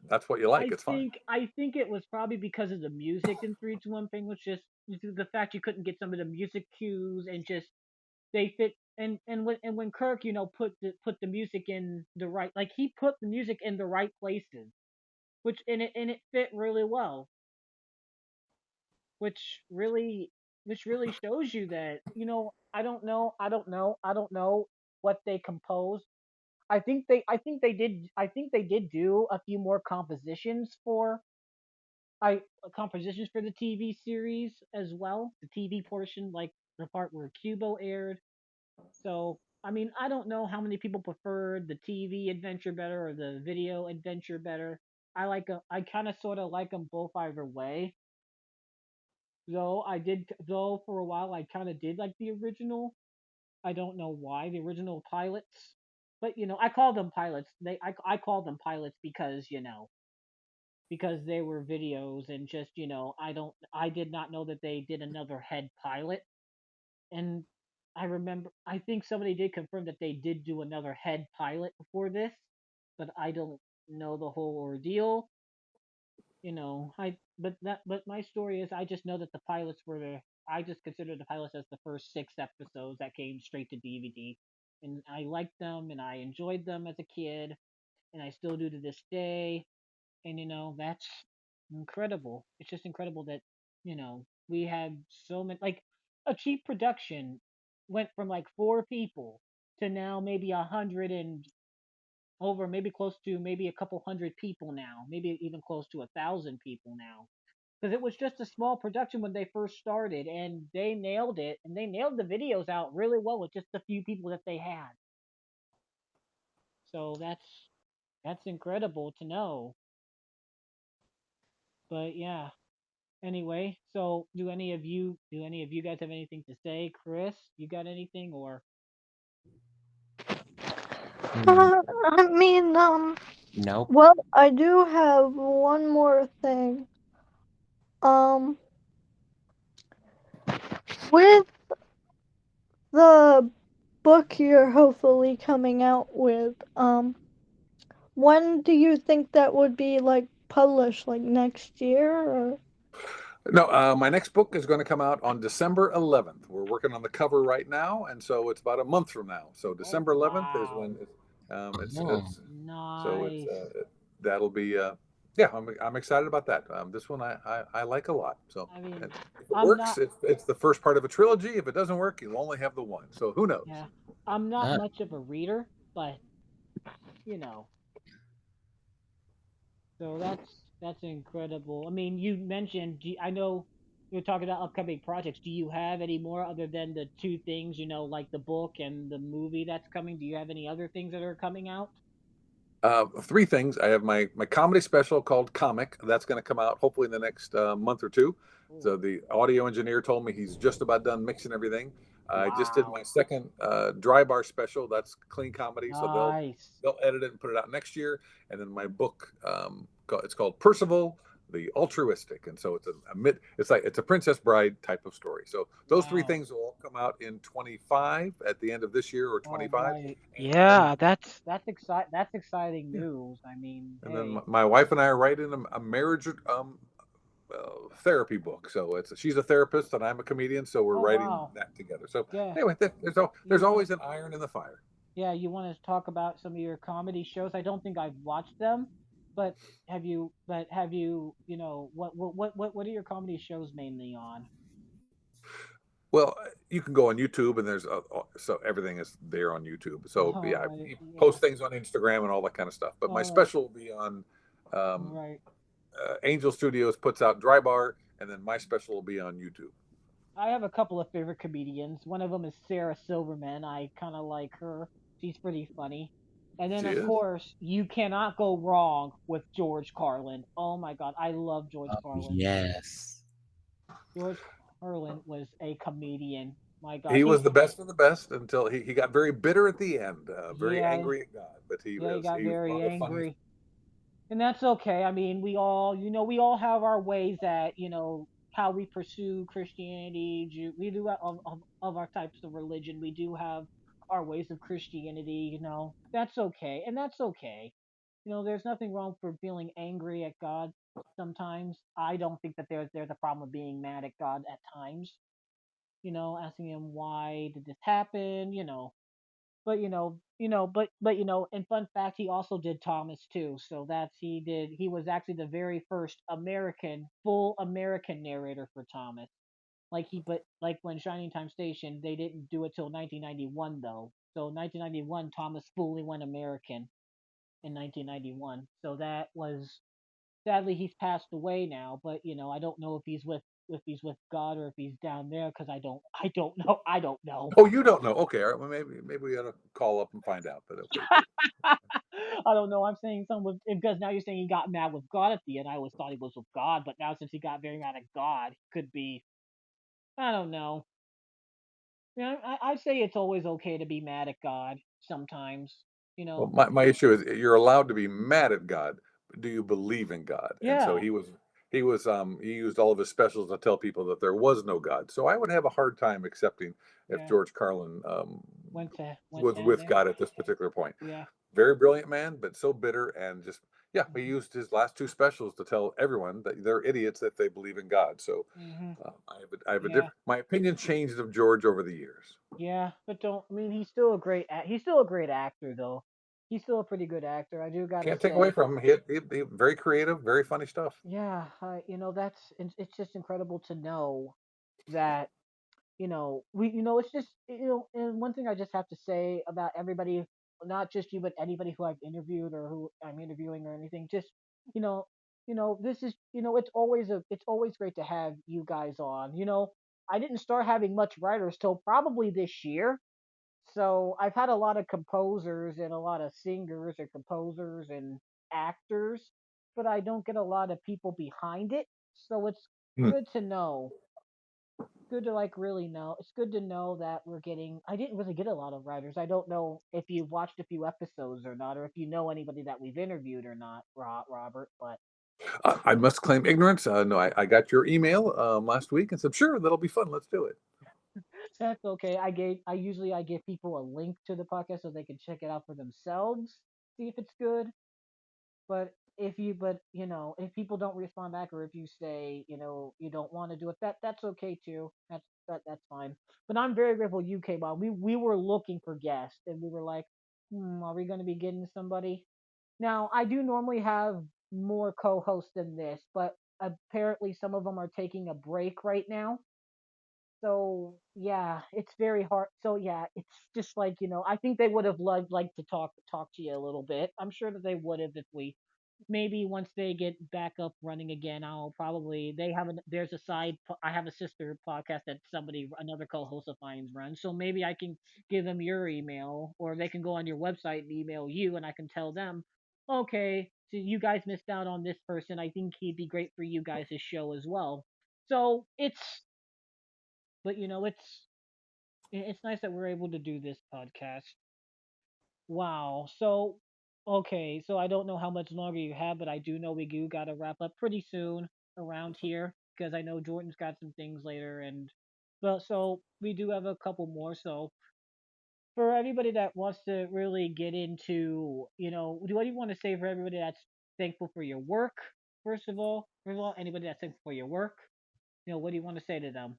Speaker 4: That's what you like. It's fine.
Speaker 1: I think it was probably because of the music in 3-2-1 Penguins, just the fact you couldn't get some of the music cues and just they fit. And when Kirk, you know, put the music in the right, like he put the music in the right places, and it fit really well, which really which really shows you that you know I don't know what they composed. I think they did do a few more compositions for the TV series as well, the TV portion, like the part where Cubo aired. So I mean I don't know how many people preferred the TV adventure better or the video adventure better. I kind of sort of like them both either way. Though for a while I kind of did like the original. I don't know why the original pilots, but you know I call them pilots. I call them pilots because you know because they were videos and just you know I did not know that they did another head pilot, and I remember I think somebody did confirm that they did do another head pilot before this, but I don't know the whole ordeal. You know, but my story is I just know that the pilots were the I just consider the pilots as the first 6 episodes that came straight to DVD, and I liked them and I enjoyed them as a kid, and I still do to this day. And that's incredible. It's just incredible that we had so many, like, a cheap production went from like 4 people to now maybe 100 and over, maybe close to maybe a couple hundred people now, maybe even close to 1,000 people now. Because it was just a small production when they first started, and they nailed it, and they nailed the videos out really well with just the few people that they had. So that's incredible to know. But yeah. Anyway, so do any of you guys have anything to say? Chris, you got anything or
Speaker 2: Hmm,
Speaker 3: I mean,
Speaker 2: nope.
Speaker 3: well, I do have one more thing. Um, with the book you're hopefully coming out with, when do you think that would be like published? Like next year or?
Speaker 4: No, my next book is going to come out on December 11th. We're working on the cover right now, and so it's about a month from now. So
Speaker 1: oh
Speaker 4: December 11th is
Speaker 1: wow.
Speaker 4: when
Speaker 2: Oh,
Speaker 1: Nice.
Speaker 4: that'll be yeah. I'm excited about that. This one I like a lot. So
Speaker 1: I mean,
Speaker 4: and if it
Speaker 1: I'm
Speaker 4: works,
Speaker 1: not
Speaker 4: it's the first part of a trilogy. If it doesn't work, you'll only have the one. So who knows?
Speaker 1: yeah. I'm not
Speaker 2: uh,
Speaker 1: much of a reader, but you know, so that's incredible. I mean, you mentioned I know you're talking about upcoming projects. Do you have any more other than the two things, like the book and the movie that's coming? Do you have any other things that are coming out?
Speaker 4: Three things. I have my comedy special called Comic. That's going to come out hopefully in the next month or two.
Speaker 1: Ooh,
Speaker 4: So the audio engineer told me he's just about done mixing everything. I just did
Speaker 1: wow.
Speaker 4: my second dry bar special. That's clean comedy. So
Speaker 1: Nice.
Speaker 4: they'll edit it and put it out next year. And then my book, it's called Percival the Altruistic, and so it's a Princess Bride type of story. So those three
Speaker 1: Wow.
Speaker 4: things will all come out in 25 at the end of this year or
Speaker 1: All
Speaker 4: 25,
Speaker 1: right.
Speaker 4: and then
Speaker 1: Yeah, that's exciting
Speaker 4: yeah,
Speaker 1: news. I mean,
Speaker 4: and then
Speaker 1: hey.
Speaker 4: my wife and I are writing a marriage therapy book. So she's a therapist and I'm a comedian, so we're
Speaker 1: Oh
Speaker 4: writing
Speaker 1: wow.
Speaker 4: that together. So
Speaker 1: Yeah.
Speaker 4: anyway, there's
Speaker 1: You want
Speaker 4: always an iron in the fire.
Speaker 1: Yeah, you want to talk about some of your comedy shows? I don't think I've watched them, but what are your comedy shows mainly on?
Speaker 4: Well, you can go on YouTube and there's so everything is there on YouTube. So
Speaker 1: All
Speaker 4: yeah,
Speaker 1: right.
Speaker 4: you
Speaker 1: Yeah.
Speaker 4: post things on Instagram and all that kind of stuff. But my
Speaker 1: All right.
Speaker 4: special will be on
Speaker 1: All
Speaker 4: um,
Speaker 1: right.
Speaker 4: Angel Studios puts out Dry Bar, and then my special will be on YouTube.
Speaker 1: I have a couple of favorite comedians. One of them is Sarah Silverman. I kind of like her. She's pretty funny. And then,
Speaker 4: She
Speaker 1: of
Speaker 4: is.
Speaker 1: course, you cannot go wrong with George Carlin. Oh my God, I love George
Speaker 2: oh,
Speaker 1: Carlin.
Speaker 2: yes.
Speaker 1: George Carlin was a comedian. My God,
Speaker 4: He
Speaker 1: he's
Speaker 4: was the best of the best until he got very bitter at the end, very
Speaker 1: yeah,
Speaker 4: angry at God. But
Speaker 1: yeah, he got
Speaker 4: he was one
Speaker 1: very
Speaker 4: of the funniest.
Speaker 1: angry. And that's okay. I mean, we all have our ways that, how we pursue Christianity. We do have, of our types of religion. We do have our ways of Christianity. That's okay, and that's okay. There's nothing wrong for feeling angry at God. Sometimes I don't think that there's a problem with being mad at God at times. Asking him why did this happen. And fun fact, he also did Thomas too. So he was actually the very first full American narrator for Thomas. But like when Shining Time Station, they didn't do it till 1991 though. So 1991, Thomas fully went American in 1991. So that was sadly he's passed away now. But I don't know if he's with God or if he's down there because I don't know. I don't know.
Speaker 4: Oh, you don't know? Okay, all right. Well, maybe we ought to call up and find out. But okay, good.
Speaker 1: I don't know. I'm saying something because now you're saying he got mad with God at the end. I always thought he was with God, but now since he got very mad at God, could be. I don't know. I say it's always okay to be mad at God sometimes. You
Speaker 4: Well,
Speaker 1: know.
Speaker 4: my issue is you're allowed to be mad at God, but do you believe in God? And so
Speaker 1: Yeah.
Speaker 4: he used all of his specials to tell people that there was no God. So I would have a hard time accepting if
Speaker 1: Yeah.
Speaker 4: George Carlin
Speaker 1: Went
Speaker 4: was
Speaker 1: down
Speaker 4: with
Speaker 1: there.
Speaker 4: God at this particular point.
Speaker 1: Yeah.
Speaker 4: Very brilliant man, but so bitter and just yeah. He
Speaker 1: Mhm.
Speaker 4: used his last two specials to tell everyone that they're idiots if they believe in God. So
Speaker 1: Mhm.
Speaker 4: I have a
Speaker 1: Yeah.
Speaker 4: different. My opinion changed of George over the years.
Speaker 1: Yeah. But don't. I mean, he's still a great. He's still a great actor though. He's still a pretty good actor. I do gotta
Speaker 4: Can't take away
Speaker 1: say.
Speaker 4: from him. He very creative, very funny stuff.
Speaker 1: Yeah, that's it's just incredible to know that it's just and one thing I just have to say about everybody, not just you but anybody who I've interviewed or who I'm interviewing or anything, just you know this is it's always great to have you guys on. I didn't start having much writers till probably this year, so I've had a lot of composers and a lot of singers or composers and actors, but I don't get a lot of people behind it. So it's
Speaker 4: Hmm.
Speaker 1: good to know. Good to like really know. It's good to know that we're getting. I didn't really get a lot of writers. I don't know if you've watched a few episodes or not, or if you know anybody that we've interviewed or not, Robert. But
Speaker 4: I must claim ignorance. No, I got your email last week and said, sure, that'll be fun. Let's do it.
Speaker 1: that's okay. I give people a link to the podcast so they can check it out for themselves, see if it's good. But if people don't respond back, or if you say you don't want to do it, that's okay too. That's fine. But I'm very grateful you came on. We were looking for guests, and we were like, are we going to be getting somebody? Now I do normally have more co-hosts than this, but apparently some of them are taking a break right now. So yeah, it's very hard. So yeah, it's just like I think they would have loved like to talk to you a little bit. I'm sure that they would have if we maybe once they get back up running again. I'll probably they have there's a I have a sister podcast that another co-host of mine runs. So maybe I can give them your email, or they can go on your website and email you, and I can tell them, okay, so you guys missed out on this person. I think he'd be great for you guys' show as well. So it's nice that we're able to do this podcast. Wow. So, okay. So I don't know how much longer you have, but I do know we do got to wrap up pretty soon around here because I know Jordan's got some things later. But so we do have a couple more. So for anybody that wants to really get into, what do you want to say for everybody that's thankful for your work? First of all, anybody that's thankful for your work, what do you want to say to them?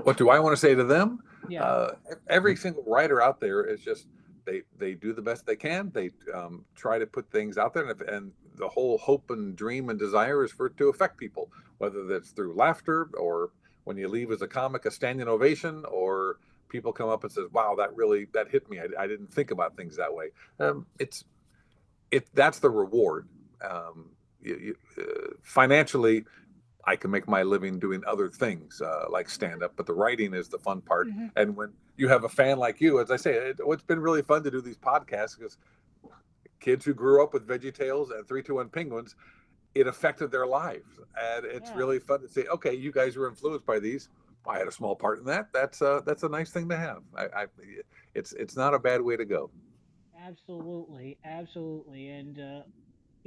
Speaker 4: What do I want to say to them?
Speaker 1: Yeah.
Speaker 4: Uh, every single writer out there is just they do the best they can. They try to put things out there, and the whole hope and dream and desire is for it to affect people, whether that's through laughter or when you leave as a comic a standing ovation, or people come up and says, "Wow, that hit me. I didn't think about things that way." That's the reward. Financially, I can make my living doing other things like stand up, but the writing is the fun part.
Speaker 1: Hmm.
Speaker 4: And when you have a fan like you, as I say, it's been really fun to do these podcasts because kids who grew up with Veggie Tales and 321 Penguins, it affected their lives. And it's
Speaker 1: Yeah.
Speaker 4: really fun to say, okay, you guys were influenced by these. I had a small part in that. That's a nice thing to have. It's not a bad way to go.
Speaker 1: Absolutely, absolutely. And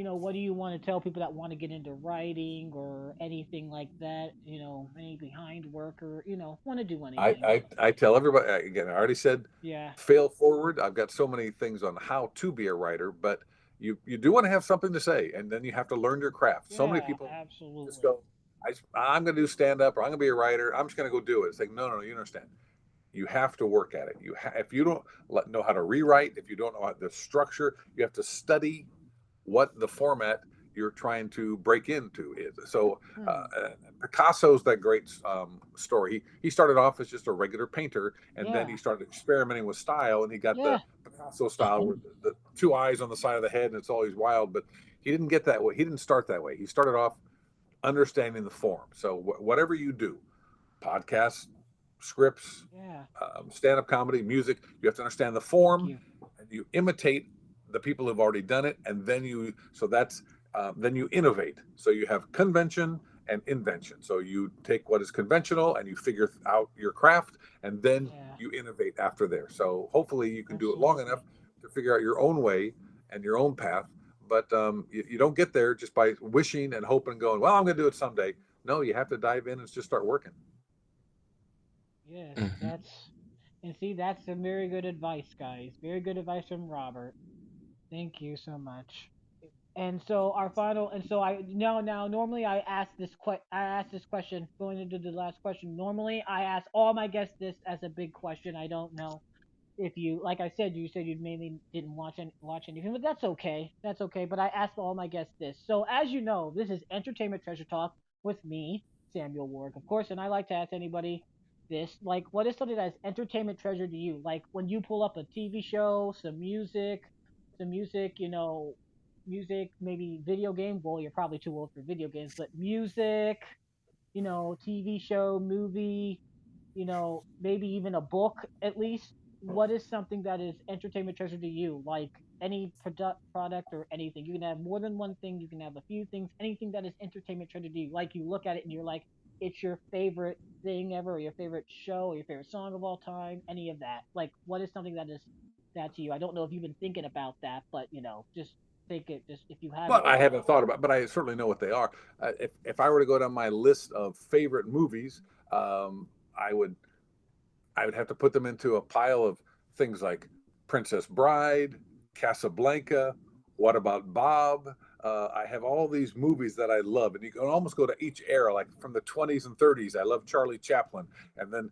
Speaker 1: what do you want to tell people that want to get into writing or anything like that? Any behind work or want to do anything?
Speaker 4: I tell everybody again. I already said,
Speaker 1: Yeah,
Speaker 4: fail forward. I've got so many things on how to be a writer, but you do want to have something to say, and then you have to learn your craft. So many
Speaker 1: yeah,
Speaker 4: people just
Speaker 1: absolutely.
Speaker 4: go, I'm going to do stand up, or I'm going to be a writer. I'm just going to go do it. It's like no, you understand. You have to work at it. If you don't know how to rewrite, if you don't know how the structure, you have to study what the format you're trying to break into is. So
Speaker 1: Hmm.
Speaker 4: Picasso's that great story. He started off as just a regular painter, and then
Speaker 1: Yeah,
Speaker 4: he started experimenting with style, and he got
Speaker 1: yeah,
Speaker 4: the Picasso style with the two eyes on the side of the head, and it's always wild. But he didn't get that way. He didn't start that way. He started off understanding the form. So whatever you do, podcasts, scripts,
Speaker 1: yeah.
Speaker 4: stand-up comedy, music. You have to understand the
Speaker 1: Thank
Speaker 4: form,
Speaker 1: you.
Speaker 4: and you imitate the people who've already done it, and then you innovate. So you have convention and invention. So you take what is conventional and you figure out your craft, and then
Speaker 1: Yeah,
Speaker 4: you innovate after there. So hopefully you can do it long enough
Speaker 1: absolutely.
Speaker 4: to figure out your own way and your own path. But you don't get there just by wishing and hoping and going, well, I'm going to do it someday. No, you have to dive in and just start working.
Speaker 1: Yes,
Speaker 2: Hmm.
Speaker 1: and see, that's some very good advice, guys. Very good advice from Robert. Thank you so much. And so our final, and so I now normally I ask this question going into the last question. Normally I ask all my guests this as a big question. I don't know if you, like I said, you said you mainly didn't watch anything, but that's okay. That's okay. But I asked all my guests this. So as you know, this is Entertainment Treasure Talk with me, Samuel Ward, of course, and I like to ask anybody this, like, what is something that is entertainment treasure to you? Like when you pull up a TV show, some music, music, maybe video game. Well, you're probably too old for video games, but music, TV show, movie, maybe even a book at least. What is something that is entertainment treasure to you? Like any product or anything. You can have more than one thing. You can have a few things. Anything that is entertainment treasure to you. Like you look at it and you're like, it's your favorite thing ever, or your favorite show, or your favorite song of all time. Any of that. Like, what is something that is that to you? I don't know if you've been thinking about that, but just think it. Just if you
Speaker 4: Well,
Speaker 1: haven't,
Speaker 4: I
Speaker 1: just
Speaker 4: haven't thought about, but I certainly know what they are. If I were to go down my list of favorite movies, um, I would I would have to put them into a pile of things like Princess Bride, Casablanca, What About Bob? I have all these movies that I love, and you can almost go to each era, like from the 20s and 30s. I love Charlie Chaplin, and then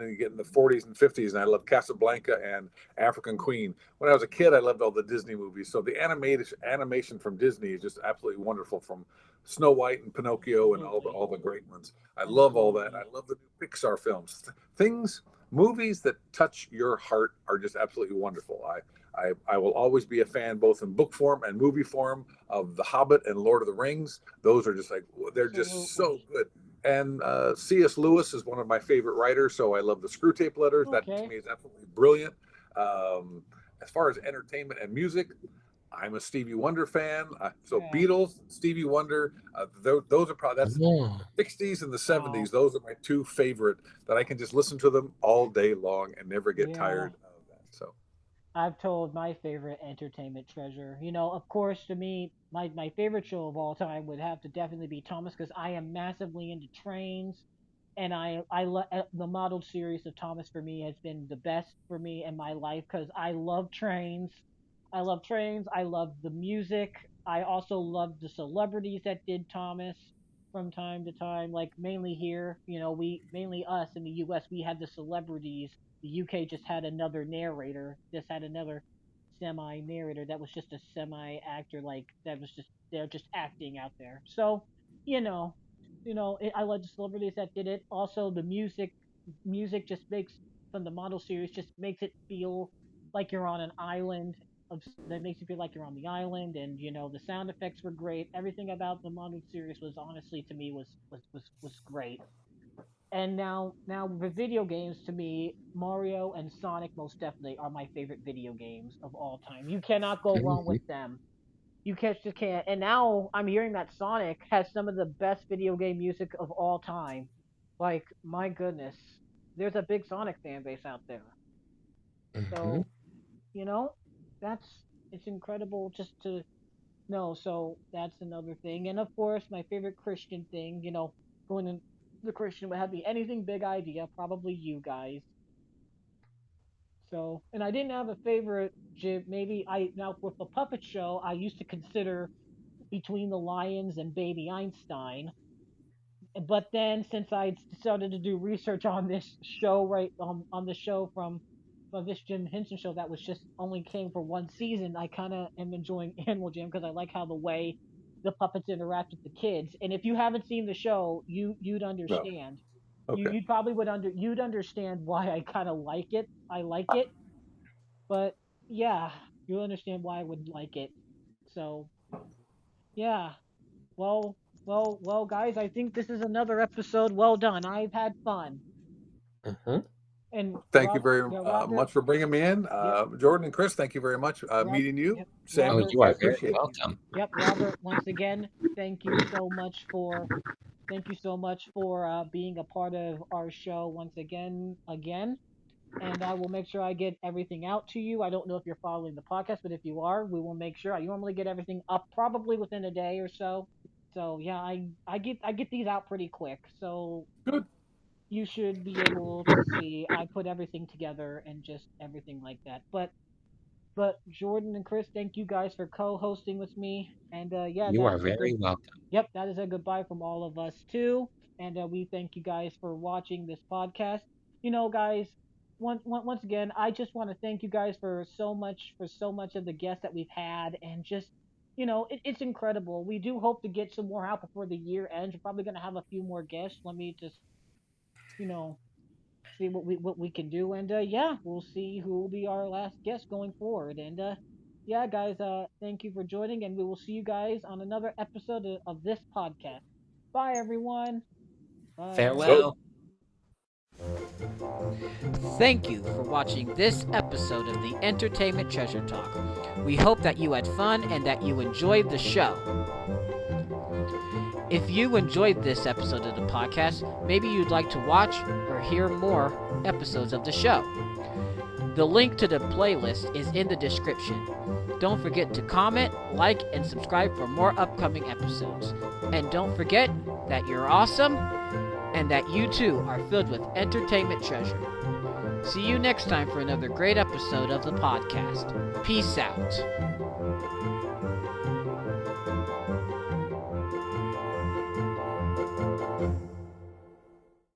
Speaker 4: you get in the 40s and 50s, and I love Casablanca and African Queen. When I was a kid, I loved all the Disney movies. So the animation from Disney is just absolutely wonderful, from Snow White and Pinocchio and all the
Speaker 1: absolutely,
Speaker 4: all the great ones. I love all that. I
Speaker 1: absolutely.
Speaker 4: love the new Pixar films. Things Movies that touch your heart are just absolutely wonderful. I will always be a fan, both in book form and movie form, of The Hobbit and Lord of the Rings. Those are just like, they're just so
Speaker 1: Absolutely.
Speaker 4: good. And C.S. Lewis is one of my favorite writers, so I love the Screw Tape Letters. That to
Speaker 1: Okay.
Speaker 4: me is absolutely brilliant. Um, as far as entertainment and music, I'm a Stevie Wonder fan. So
Speaker 1: Yeah.
Speaker 4: Beatles, Stevie Wonder, those are probably that's
Speaker 2: Oh.
Speaker 4: 60s and the
Speaker 1: Wow.
Speaker 4: 70s. Those are my two favorite that I can just listen to them all day long and never get
Speaker 1: Yeah.
Speaker 4: tired of that. So
Speaker 1: I've told my favorite entertainment treasure. Of course, to me, my favorite show of all time would have to definitely be Thomas, because I am massively into trains, and the modeled series of Thomas for me has been the best for me in my life because I love trains. I love trains. I love the music. I also love the celebrities that did Thomas from time to time. Like mainly here, we mainly us in the U.S. We had the celebrities. The UK just had another narrator, just had another semi narrator that was just a semi actor, like that was just they're just acting out there. So, you know, I love the celebrities that did it. Also, the music just makes from the model series just makes it feel like you're on an island. That makes you feel like you're on the island, and the sound effects were great. Everything about the model series was honestly to me was great. And now the video games, to me, Mario and Sonic most definitely are my favorite video games of all time. You cannot go wrong
Speaker 2: Mhm.
Speaker 1: with them. You just can't. And now I'm hearing that Sonic has some of the best video game music of all time. Like, my goodness, there's a big Sonic fan base out there.
Speaker 2: Mhm.
Speaker 1: So, you know, that's it's incredible just to know. So that's another thing. And of course, my favorite Christian thing, going in the Christian would have be anything big idea, probably you guys. So, and I didn't have a favorite. Maybe I now with the puppet show, I used to consider Between the Lions and Baby Einstein. But then since I started to do research on this show, right, on the show from this Jim Henson show that was just only came for one season, I kind of am enjoying Animal Jam because I like how the way the puppets interact with the kids. And if you haven't seen the show, you'd
Speaker 4: no,
Speaker 1: understand.
Speaker 4: okay.
Speaker 1: You'd probably you'd understand why I kind of like it. I like it, but yeah, you'll understand why I would like it. So yeah, well, well, guys, I think this is another episode well done. I've had fun.
Speaker 2: Mhm.
Speaker 1: And
Speaker 4: Thank you very
Speaker 1: Robert,
Speaker 4: much for bringing me in,
Speaker 1: yep,
Speaker 4: Jordan and Kris. Thank you very much. Meeting you,
Speaker 1: yep,
Speaker 2: Oh,
Speaker 4: Samuel.
Speaker 1: Robert,
Speaker 2: you
Speaker 4: I
Speaker 2: are very
Speaker 4: appreciate it.
Speaker 2: welcome.
Speaker 1: yep, Robert. Once again, thank you so much for being a part of our show once again. And I will make sure I get everything out to you. I don't know if you're following the podcast, but if you are, we will make sure. I normally get everything up probably within a day or so. So yeah, I get these out pretty quick. So
Speaker 4: Good.
Speaker 1: you should be able to see I put everything together and just everything like that. But Jordan and Kris, thank you guys for co-hosting with me. And yeah,
Speaker 2: You
Speaker 1: that
Speaker 2: are
Speaker 1: is a
Speaker 2: very
Speaker 1: good.
Speaker 2: welcome.
Speaker 1: Yep, that is a goodbye from all of us too. And we thank you guys for watching this podcast. Guys, once again, I just want to thank you guys for so much of the guests that we've had, and just it's incredible. We do hope to get some more out before the year ends. We're probably gonna have a few more guests. Let me just you know see what we can do, and yeah, we'll see who will be our last guest going forward. And yeah, guys, thank you for joining, and we will see you guys on another episode of this podcast. Bye, everyone. Bye.
Speaker 4: So
Speaker 2: Farewell.
Speaker 5: Thank you for watching this episode of the Entertainment Treasure Talk. We hope that you had fun and that you enjoyed the show. If you enjoyed this episode of the podcast, maybe you'd like to watch or hear more episodes of the show. The link to the playlist is in the description. Don't forget to comment, like, and subscribe for more upcoming episodes. And don't forget that you're awesome and that you too are filled with entertainment treasure. See you next time for another great episode of the podcast. Peace out.